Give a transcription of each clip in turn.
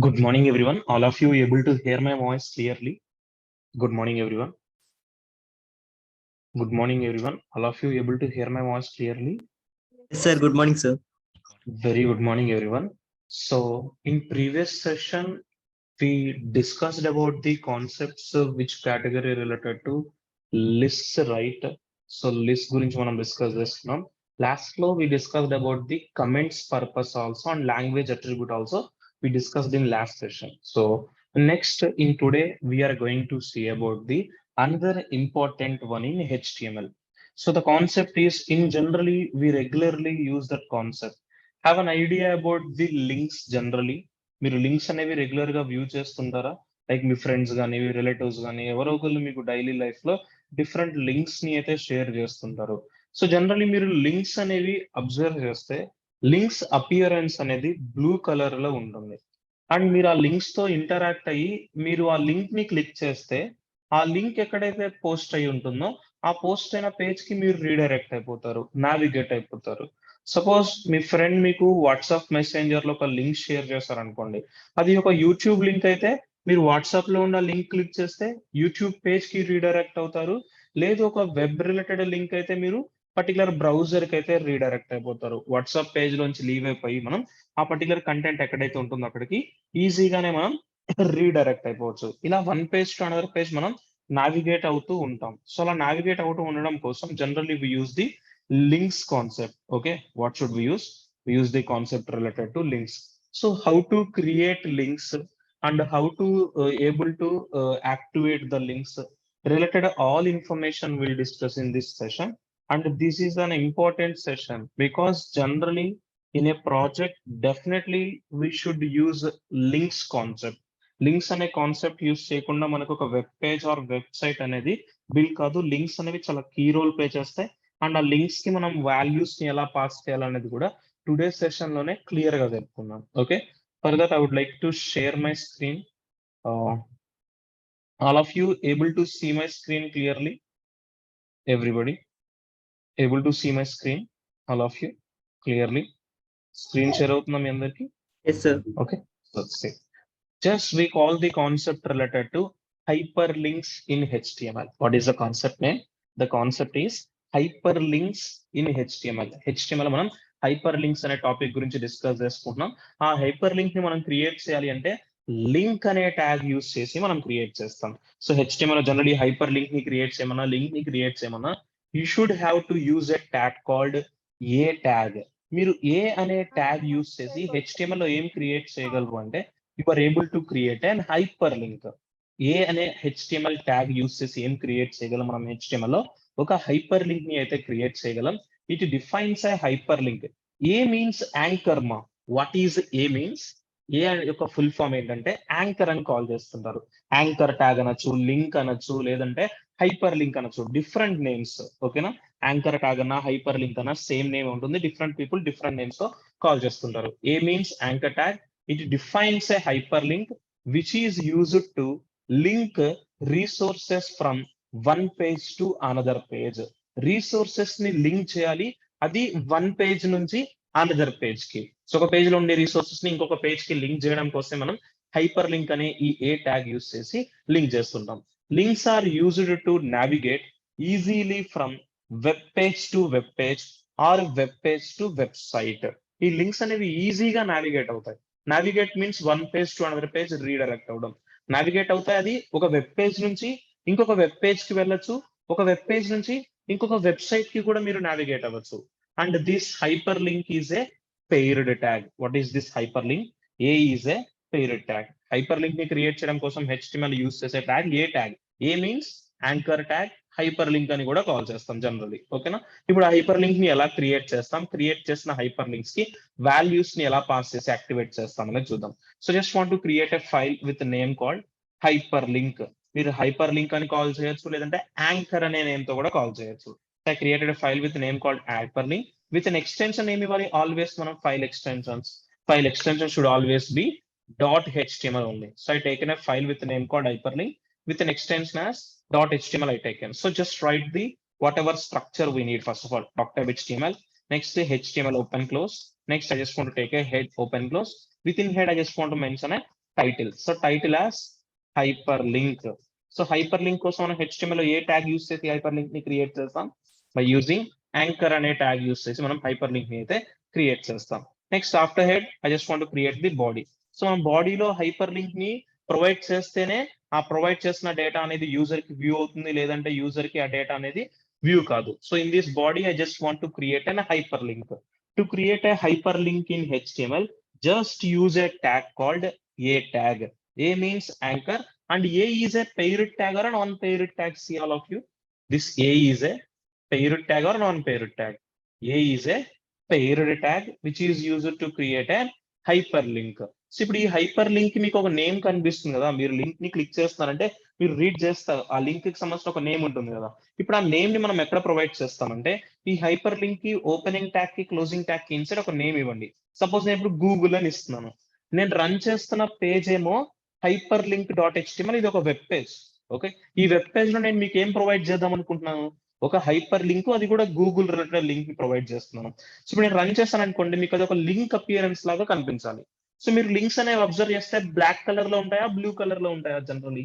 Good morning, everyone. All of you able to hear my voice clearly? Good morning, everyone. Good morning, everyone. All of you able to hear my voice clearly? Yes, sir. Good morning, sir. Very good morning, everyone. So, in previous session, we discussed about the concepts which category related to lists, right? So, list గురించి మనం discuss చేస్తున్నాం. Last లో we discussed about the comments purpose also and language attribute also. We discussed in last session. So, next in today we are going to see about the another important one in HTML. So the concept is in generally we regularly use that concept. Have an idea about the links generally. మీరు links అనేవి regular గా view చేస్తుంటారా? Like మీ friends కానీ relatives కానీ ఎవరో ఒకళ్ళు మీకు daily life లో డిఫరెంట్ లింక్స్ ని అయితే షేర్ చేస్తుంటారు. సో జనరల్లీ మీరు లింక్స్ అనేవి అబ్జర్వ్ చేస్తే లింక్స్ అపియరెన్స్ అనేది బ్లూ కలర్ లో ఉంటుంది. అండ్ మీరు ఆ లింక్స్ తో ఇంటరాక్ట్ అయ్యి మీరు ఆ లింక్ ని క్లిక్ చేస్తే ఆ లింక్ ఎక్కడైతే పోస్ట్ అయి ఉంటుందో ఆ పోస్ట్ అయిన పేజ్ కి మీరు రీడైరెక్ట్ అయిపోతారు, నావిగేట్ అయిపోతారు. సపోజ్ మీ ఫ్రెండ్ మీకు వాట్సాప్ మెసెంజర్ లో ఒక లింక్ షేర్ చేశారనుకోండి, అది ఒక యూట్యూబ్ లింక్ అయితే మీరు వాట్సాప్ లో ఉన్న లింక్ క్లిక్ చేస్తే యూట్యూబ్ పేజ్ కి రీడైరెక్ట్ అవుతారు. లేదు ఒక వెబ్ రిలేటెడ్ లింక్ అయితే మీరు పర్టికులర్ బ్రౌజర్ కి అయితే రీడైరెక్ట్ అయిపోతారు. వాట్సాప్ పేజ్ లోంచి లీవ్ అయిపోయి మనం ఆ పర్టికులర్ కంటెంట్ ఎక్కడైతే ఉంటుందో అక్కడికి ఈజీగానే మనం రీడైరెక్ట్ అయిపోవచ్చు. ఇలా one page to another page మనం నావిగేట్ అవుతూ ఉంటాం. సో అలా నావిగేట్ అవుతూ ఉండడం కోసం generally we use the links concept. Okay, what should we use? We use the concept related to links. So how to create links and how to able to activate the links related all information we'll discuss in this session. And this is an important session because generally in a project definitely we should use links concept. Links అనే concept use చేయకుండా మనకు ఒక web page or website అనేది build కాదు. Links అనేవి చాలా key role play చేస్తాయి. And ఆ లింక్స్ కి మనం వాల్యూస్ ని ఎలా పాస్ చేయాలనేది కూడా టుడే సెషన్ లోనే క్లియర్ గా తెలుపుకున్నాం. Okay, for that I would like to share my screen. All of you able to see my screen clearly? Everybody able to see my screen? All of you clearly screen share అవుతుందా మీ అందరికి? Yes, sir. Okay, let's see. Just we call the concept related to hyperlinks in HTML. What is the concept name? The concept is hyperlinks in HTML. HTML మనం hyperlinks అనే topic గురించి discuss చేసుకుంటున్నాం. ఆ hyper link ని మనం create చేయాలి అంటే link అనే ట్యాగ్ యూస్ చేసి మనం క్రియేట్ చేస్తాం. So HTML generally hyper link ని క్రియేట్ చేయమన్నా లింక్ ని క్రియేట్ చేయమన్నా you should have to use a tag called a tag. మీరు ఏ అనే ట్యాగ్ యూస్ చేసి HTML లో ఏం క్రియేట్ చేయగలరు అంటే you are able to create an hyperlink. ఏ అనే HTML ట్యాగ్ యూస్ చేసి ఏం క్రియేట్ చేయగలం మనం HTML లో? ఒక హైపర్ లింక్ ని అయితే క్రియేట్ చేయగలం. It defines a hyperlink. A means anchor మా. What is A means? A యొక్క ఫుల్ ఫామ్ ఏంటంటే యాంకర్ అని కాల్ చేస్తుంటారు. యాంకర్ ట్యాగ్ అనొచ్చు, లింక్ అనొచ్చు, లేదంటే హైపర్ లింక్ అనొచ్చు. Different names. ఓకేనా? యాంకర్ ట్యాగ్ అన్న హైపర్ లింక్ అన్న సేమ్ నేమ్ ఉంటుంది. డిఫరెంట్ పీపుల్ డిఫరెంట్ నేమ్స్ తో కాల్ చేస్తుంటారు. A means anchor tag. It defines a hyperlink which is used to link resources from one page to another page. Resources ని link చేయాలి, అది one page నుంచి another page కి. So ఒక page లో ఉండే రిసోర్సెస్ ని ఇంకొక పేజ్ కి లింక్ చేయడం కోసం మనం హైపర్ లింక్ అనే ఈ ఏ ట్యాగ్ యూస్ చేసి లింక్ చేస్తుంటాం. Links are used to navigate easily from web page to web page or web page to website. ఈ లింక్స్ అనేవి ఈజీగా నావిగేట్ అవుతాయి. Navigate means one page to another page redirect అవడం. Navigate అవుతాయి, అది ఒక వెబ్ పేజ్ నుంచి ఇంకొక వెబ్ పేజ్ కి వెళ్ళొచ్చు, ఒక వెబ్ పేజ్ నుంచి ఇంకొక వెబ్సైట్ కి కూడా మీరు నావిగేట్ అవ్వచ్చు. And this hyperlink is a paired tag. What is this hyperlink? A is a paired tag. Hyperlink ని క్రియేట్ చేయడం కోసం HTML యూస్ చేసే tag A tag. A means anchor tag, hyperlink అని కూడా call చేస్తాం generally. ఓకేనా? ఇప్పుడు ఆ హైపర్ లింక్ ని ఎలా క్రియేట్ చేస్తాం, క్రియేట్ చేసిన హైపర్ లింక్స్ కి వాల్యూస్ ని ఎలా పాస్ చేసి యాక్టివేట్ చేస్తాం అనేది చూద్దాం. So just want to create a file with name called hyper link. మీరు హైపర్ లింక్ అని కాల్ చేయొచ్చు, లేదంటే యాంకర్ అనే నేమ్ తో కూడా కాల్ చేయొచ్చు. I created a file with name called hyper link. With an extension ఏమి ఇవ్వాలి? ఆల్వేస్ మనం file extension should always be .html only. So I taken a file with a name called hyperlink with an extension as .html I taken. So just write the whatever structure we need. First of all, doctype HTML. Next the HTML open close. Next I just want to take a head open close. Within head I just want to mention a title. So title as hyper link. So hyper link కోసం మనం HTML లో ఏ tag use చేసి hyper link ని create చేస్తాం? By using anchor అనే tag use చేసి మనం hyper link ని అయితే క్రియేట్ చేస్తాం. Next after head I just want to create the body. So మనం బాడీలో హైపర్ లింక్ ని ప్రొవైడ్ చేస్తేనే ఆ ప్రొవైడ్ చేసిన డేటా అనేది యూజర్ కి వ్యూ అవుతుంది, లేదంటే యూజర్ కి ఆ డేటా అనేది వ్యూ కాదు. So in this body I just want to create an hyper link. To create a hyperlink in HTML, just use a tag called a tag. A means anchor and A is a paired tag or a non-paired tag. See all of you. This A is a paired tag or non-paired tag. A is a paired tag which is used to create a hyperlink. So ఇప్పుడు ఈ hyper link మీకు ఒక name కనిపిస్తుంది కదా, మీరు link ని click చేస్తున్నారంటే మీరు రీడ్ చేస్తారు, ఆ లింక్ కి సంబంధించిన ఒక నేమ్ ఉంటుంది కదా. ఇప్పుడు ఆ నేమ్ ని మనం ఎక్కడ ప్రొవైడ్ చేస్తామంటే ఈ హైపర్ లింక్ కి ఓపెనింగ్ ట్యాగ్ కి క్లోజింగ్ ట్యాగ్ కి ఇన్సైడ్ ఒక నేమ్ ఇవ్వండి. సపోజ్ నేను ఇప్పుడు గూగుల్ అని ఇస్తున్నాను, నేను రన్ చేస్తున్న పేజ్ ఏమో హైపర్ లింక్ .html, ఇది ఒక వెబ్ పేజ్. ఓకే, ఈ వెబ్ పేజ్ లో నేను మీకు ఏం ప్రొవైడ్ చేద్దాం అనుకుంటున్నాను? ఒక హైపర్ లింక్, అది కూడా గూగుల్ రిలేటెడ్ లింక్ ప్రొవైడ్ చేస్తున్నాను. సో ఇప్పుడు నేను రన్ చేస్తాను అనుకోండి, మీకు అది ఒక లింక్ అపియరెన్స్ లాగా కనిపించాలి. సో మీరు లింక్స్ అనేవి అబ్జర్వ్ చేస్తే బ్లాక్ కలర్ లో ఉంటాయా, బ్లూ కలర్ లో ఉంటాయా? Generally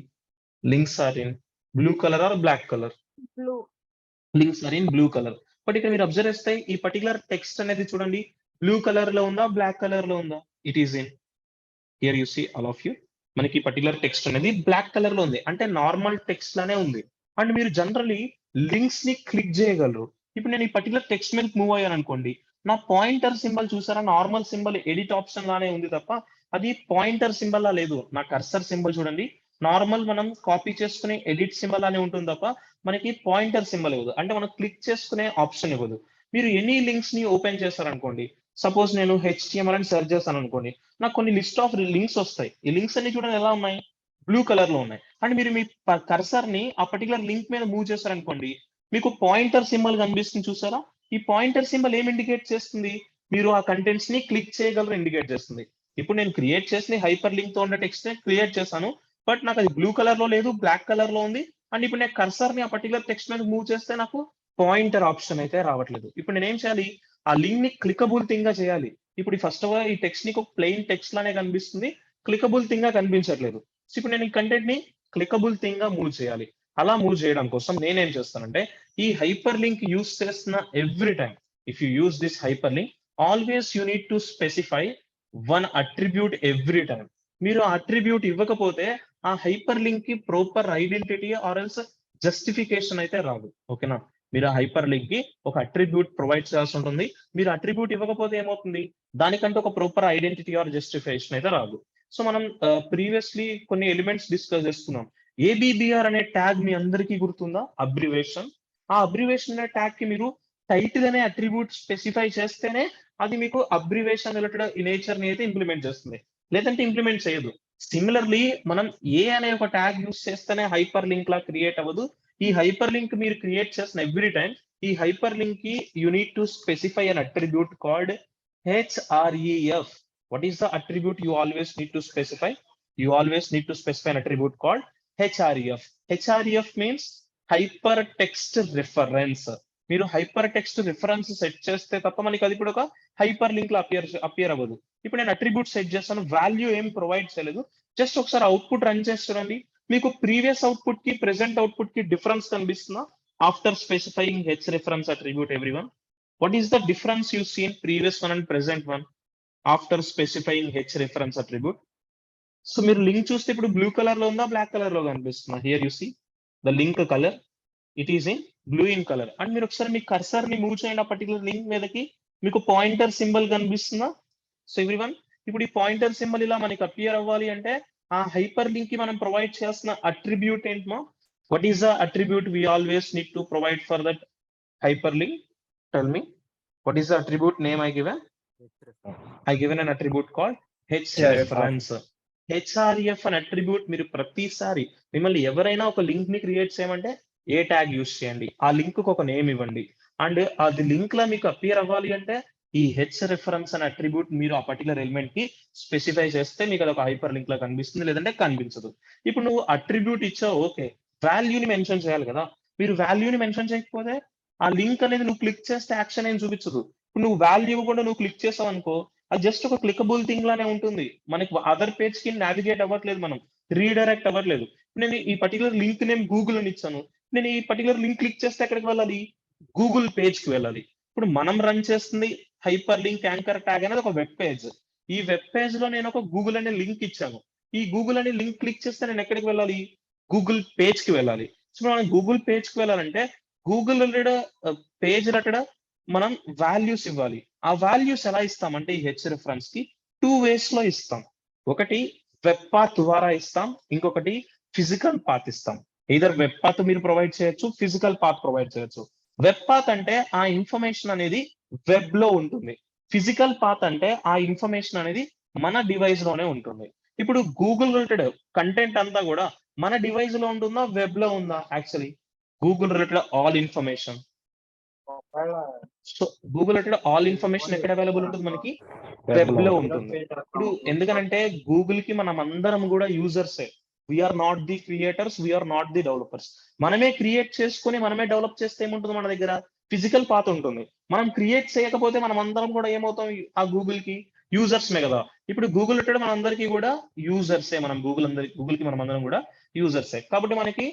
links are in blue colour or black colour? Blue. Links are in blue colour. But ఇక్కడ మీరు అబ్జర్వ్ చేస్తే ఈ పర్టికులర్ టెక్స్ట్ అనేది చూడండి, బ్లూ కలర్ లో ఉందా, బ్లాక్ కలర్ లో ఉందా? It is in here you see all of you. మనకి పర్టికులర్ టెక్స్ట్ అనేది బ్లాక్ కలర్ లో ఉంది, అంటే నార్మల్ టెక్స్ట్ లానే ఉంది. అండ్ మీరు జనరలీ లింక్స్ ని క్లిక్ చేయగలరు. ఇప్పుడు నేను ఈ పర్టికులర్ టెక్స్ట్ మీద మూవ్ అయ్యాను అనుకోండి, నా పాయింటర్ సింబల్ చూసారా, నార్మల్ సింబల్ ఎడిట్ ఆప్షన్ లానే ఉంది తప్ప అది పాయింటర్ సింబల్ లా లేదు. నా కర్సర్ సింబల్ చూడండి, నార్మల్ మనం కాపీ చేసుకునే ఎడిట్ సింబల్ లానే ఉంటుంది తప్ప మనకి పాయింటర్ సింబల్ ఇవ్వదు, అంటే మనం క్లిక్ చేసుకునే ఆప్షన్ ఇవ్వదు. మీరు ఎనీ లింక్స్ ని ఓపెన్ చేస్తారనుకోండి, సపోజ్ నేను HTML అని సెర్చ్ చేస్తాను అనుకోండి, నాకు కొన్ని లిస్ట్ ఆఫ్ లింక్స్ వస్తాయి. ఈ లింక్స్ అన్ని చూడండి ఎలా ఉన్నాయి, బ్లూ కలర్ లో ఉన్నాయి. అండ్ మీరు మీ కర్సర్ ని ఆ పర్టికులర్ లింక్ మీద మూవ్ చేస్తారనుకోండి, మీకు పాయింటర్ సింబల్ కనిపిస్తుంది చూసారా? ఈ పాయింటర్ సింబల్ ఏం ఇండికేట్ చేస్తుంది? మీరు ఆ కంటెంట్స్ ని క్లిక్ చేయగలరు ఇండికేట్ చేస్తుంది. ఇప్పుడు నేను క్రియేట్ చేసిన హైపర్ లింక్ తో ఉన్న టెక్స్ట్ ని క్రియేట్ చేశాను, బట్ నాకు అది బ్లూ కలర్ లో లేదు, బ్లాక్ కలర్ లో ఉంది. అండ్ ఇప్పుడు నేను కర్సర్ ని ఆ పర్టికులర్ టెక్స్ట్ మీద మూవ్ చేస్తే నాకు పాయింటర్ ఆప్షన్ అయితే రావట్లేదు. ఇప్పుడు నేను ఏం చేయాలి? ఆ లింక్ ని క్లికబుల్ థింగ్ గా చేయాలి. ఇప్పుడు ఫస్ట్ ఆఫ్ ఆల్ ఈ టెక్స్ట్ ని ఒక ప్లెయిన్ టెక్స్ట్ లానే కనిపిస్తుంది, క్లికబుల్ థింగ్ గా కనిపించట్లేదు. సో ఇప్పుడు నేను ఈ కంటెంట్ ని క్లికబుల్ థింగ్ గా మూవ్ చేయాలి. అలా మూవ్ చేయడం కోసం నేనేం చేస్తానంటే, ఈ హైపర్ లింక్ యూస్ చేస్తున్న every time, if you use this hyper link, always you need to specify one attribute every time. మీరు ఆ అట్రిబ్యూట్ ఇవ్వకపోతే ఆ హైపర్ లింక్ కి proper identity or else justification అయితే రాదు. ఓకేనా? మీరు ఆ హైపర్ లింక్ కి ఒక అట్రిబ్యూట్ ప్రొవైడ్ చేయాల్సి ఉంటుంది. మీరు అట్రిబ్యూట్ ఇవ్వకపోతే ఏమవుతుంది? దానికంటే ఒక ప్రాపర్ ఐడెంటిటీ ఆర్ జస్టిఫికేషన్ అయితే రాదు. సో మనం ప్రీవియస్లీ కొన్ని ఎలిమెంట్స్ డిస్కస్ చేసుకున్నాం. ABBR అనే ట్యాగ్ మీ అందరికీ గుర్తుందా? అబ్రివేషన్. ఆ అబ్రివేషన్ అనే ట్యాగ్ కి మీరు టైటిల్ అనే అట్రిబ్యూట్ స్పెసిఫై చేస్తేనే అది మీకు అబ్రివేషన్ రిలేటెడ్ నేచర్ ని అయితే ఇంప్లిమెంట్ చేస్తుంది, లేదంటే ఇంప్లిమెంట్ చేయదు. సిమిలర్లీ మనం ఏ అనే ఒక ట్యాగ్ యూస్ చేస్తేనే హైపర్ లింక్ లా క్రియేట్ అవ్వదు. ఈ హైపర్ లింక్ మీరు క్రియేట్ చేసిన ఎవ్రీ టైం ఈ హైపర్ లింక్ కి you need to specify an attribute called href. What is the attribute you always need to specify? You always need to specify an attribute called href. href means hypertext reference. మీరు hyper text reference set చేస్తే తప్ప మనకి అది కూడా ఒక hyper link లో appear అవ్వదు. ఇప్పుడు నేను అట్రిబ్యూట్ సెట్ చేస్తాను, వాల్యూ ఏం ప్రొవైడ్ చేయలేదు, జస్ట్ ఒకసారి అవుట్పుట్ రన్ చేసి చూడండి. మీకు ప్రీవియస్ అవుట్పుట్ కి ప్రెసెంట్ అవుట్పుట్ కి డిఫరెన్స్ కనిపిస్తుందా? After specifying H reference attribute everyone, what is the difference you see in previous one and present one after specifying h reference attribute? So మీరు link చూస్తే ఇప్పుడు blue colour లో ఉందా, black colour లో కనిపిస్తుందా? Here you see the link colour, it is in blue in colour. And మీరు ఒకసారి మీ cursor ని మూవ్ చేయండి ఆ పర్టికులర్ లింక్ మీదకి, మీకు పాయింటర్ సింబల్ కనిపిస్తుందా? సో ఎవ్రీవన్, ఇప్పుడు ఈ పాయింటర్ సింబల్ ఇలా మనకి అపియర్ అవ్వాలి అంటే ఆ హైపర్ లింక్ కి మనం ప్రొవైడ్ చేస్తున్న అట్రిబ్యూట్ ఏంటో, what is the attribute we always need to provide for that hyperlink? Tell me, what is the attribute name I given? I given an attribute called href. href అనే attribute మీరు ప్రతిసారి మిమ్మల్ని ఎవరైనా ఒక link ని create చేయమంటే ఏ tag use చేయండి, ఆ లింక్ కు ఒక నేమ్ ఇవ్వండి. అండ్ అది లింక్ లో మీకు అపియర్ అవ్వాలి అంటే ఈ హెచ్ రెఫరెన్స్ అనే అట్రిబ్యూట్ మీరు ఆ పర్టికులర్ ఎలిమెంట్ కి స్పెసిఫై చేస్తే మీకు అది ఒక హైపర్ లింక్ లా కనిపిస్తుంది, లేదంటే కనిపించదు. ఇప్పుడు నువ్వు అట్రిబ్యూట్ ఇచ్చావు, ఓకే, వాల్యూని మెన్షన్ చేయాలి కదా. మీరు వాల్యూని మెన్షన్ చేయకపోతే ఆ లింక్ అనేది నువ్వు క్లిక్ చేస్తే యాక్షన్ ఏం చూపించదు. ఇప్పుడు నువ్వు వాల్యూ ఇవ్వకుండా నువ్వు క్లిక్ చేసావు అనుకో, అది జస్ట్ ఒక క్లికబుల్ థింగ్ లానే ఉంటుంది. మనకి అదర్ పేజ్ కి నావిగేట్ అవ్వట్లేదు మనం. రీడైరెక్ట్ అవ్వట్లేదు. నేను ఈ పర్టిక్యులర్ లింక్ నేమ్ గూగుల్ అని ఇచ్చాను. నేను ఈ పర్టిక్యులర్ లింక్ క్లిక్ చేస్తే ఎక్కడికి వెళ్ళాలి? గూగుల్ పేజ్‌కి వెళ్ళాలి. ఇప్పుడు మనం రన్ చేస్తుంది హైపర్ లింక్ యాంకర్ ట్యాగ్ అనేది ఒక వెబ్ పేజ్. ఈ వెబ్ పేజ్‌లో నేను ఒక గూగుల్ అనే లింక్ ఇచ్చాను. ఈ గూగుల్ అనే లింక్ క్లిక్ చేస్తే నేను ఎక్కడికి వెళ్ళాలి? గూగుల్ పేజ్‌కి వెళ్ళాలి. సో, మనం గూగుల్ పేజ్‌కి వెళ్ళాలంటే గూగుల్ రిలేటెడ్ పేజ్ రిలేటెడ్ మనం వాల్యూస్ ఇవ్వాలి. ఆ వాల్యూస్ ఎలా ఇస్తామంటే ఈ హెచ్-రిఫరెన్స్‌కి 2 వేస్‌లో ఇస్తాం. ఒకటి వెబ్ పాత్ ద్వారా ఇస్తాం. ఇంకొకటి ఫిజికల్ పాత్ ఇస్తాం. ఎయిదర్ వెబ్ పాత్ మీరు ప్రొవైడ్ చేయొచ్చు. ఫిజికల్ పాత్ ప్రొవైడ్ చేయొచ్చు. వెబ్ పాత్ అంటే ఆ ఇన్ఫర్మేషన్ అనేది వెబ్‌లో ఉంటుంది. ఫిజికల్ పాత్ అంటే ఆ ఇన్ఫర్మేషన్ అనేది మన డివైస్‌లోనే ఉంటుంది. ఇప్పుడు గూగుల్ రిలేటెడ్ కంటెంట్ అంతా గూడా మన డివైస్‌లో ఉంటుందా? వెబ్‌లో ఉందా? Actually Google related all information. So, Google related all information ఎక్కడ అవైలబుల్ ఉంటుంది మనకి? వెబ్‌లో ఉంటుంది. ఇప్పుడు ఎందుకనంటే గూగుల్‌కి మనమందరం గూడా యూజర్సే. We are not the creators. We are not the developers. మనమే క్రియేట్ చేసుకొని మనమే డెవలప్ చేస్తే ఏముంటుంది మన దగ్గర? ఫిజికల్ పాత్ ఉంటుంది. మనం క్రియేట్ చేయకపోతే మనమందరం కూడా ఏమవుతాం? ఆ గూగుల్‌కి యూజర్స్‌మే గదా! ఇప్పుడు గూగుల్ రిలేటెడ్ మనందరికీ గూడా యూజర్సే. మనం గూగుల్‌కి మనమందరం గూడా యూజర్సే. కాబట్టి మనకి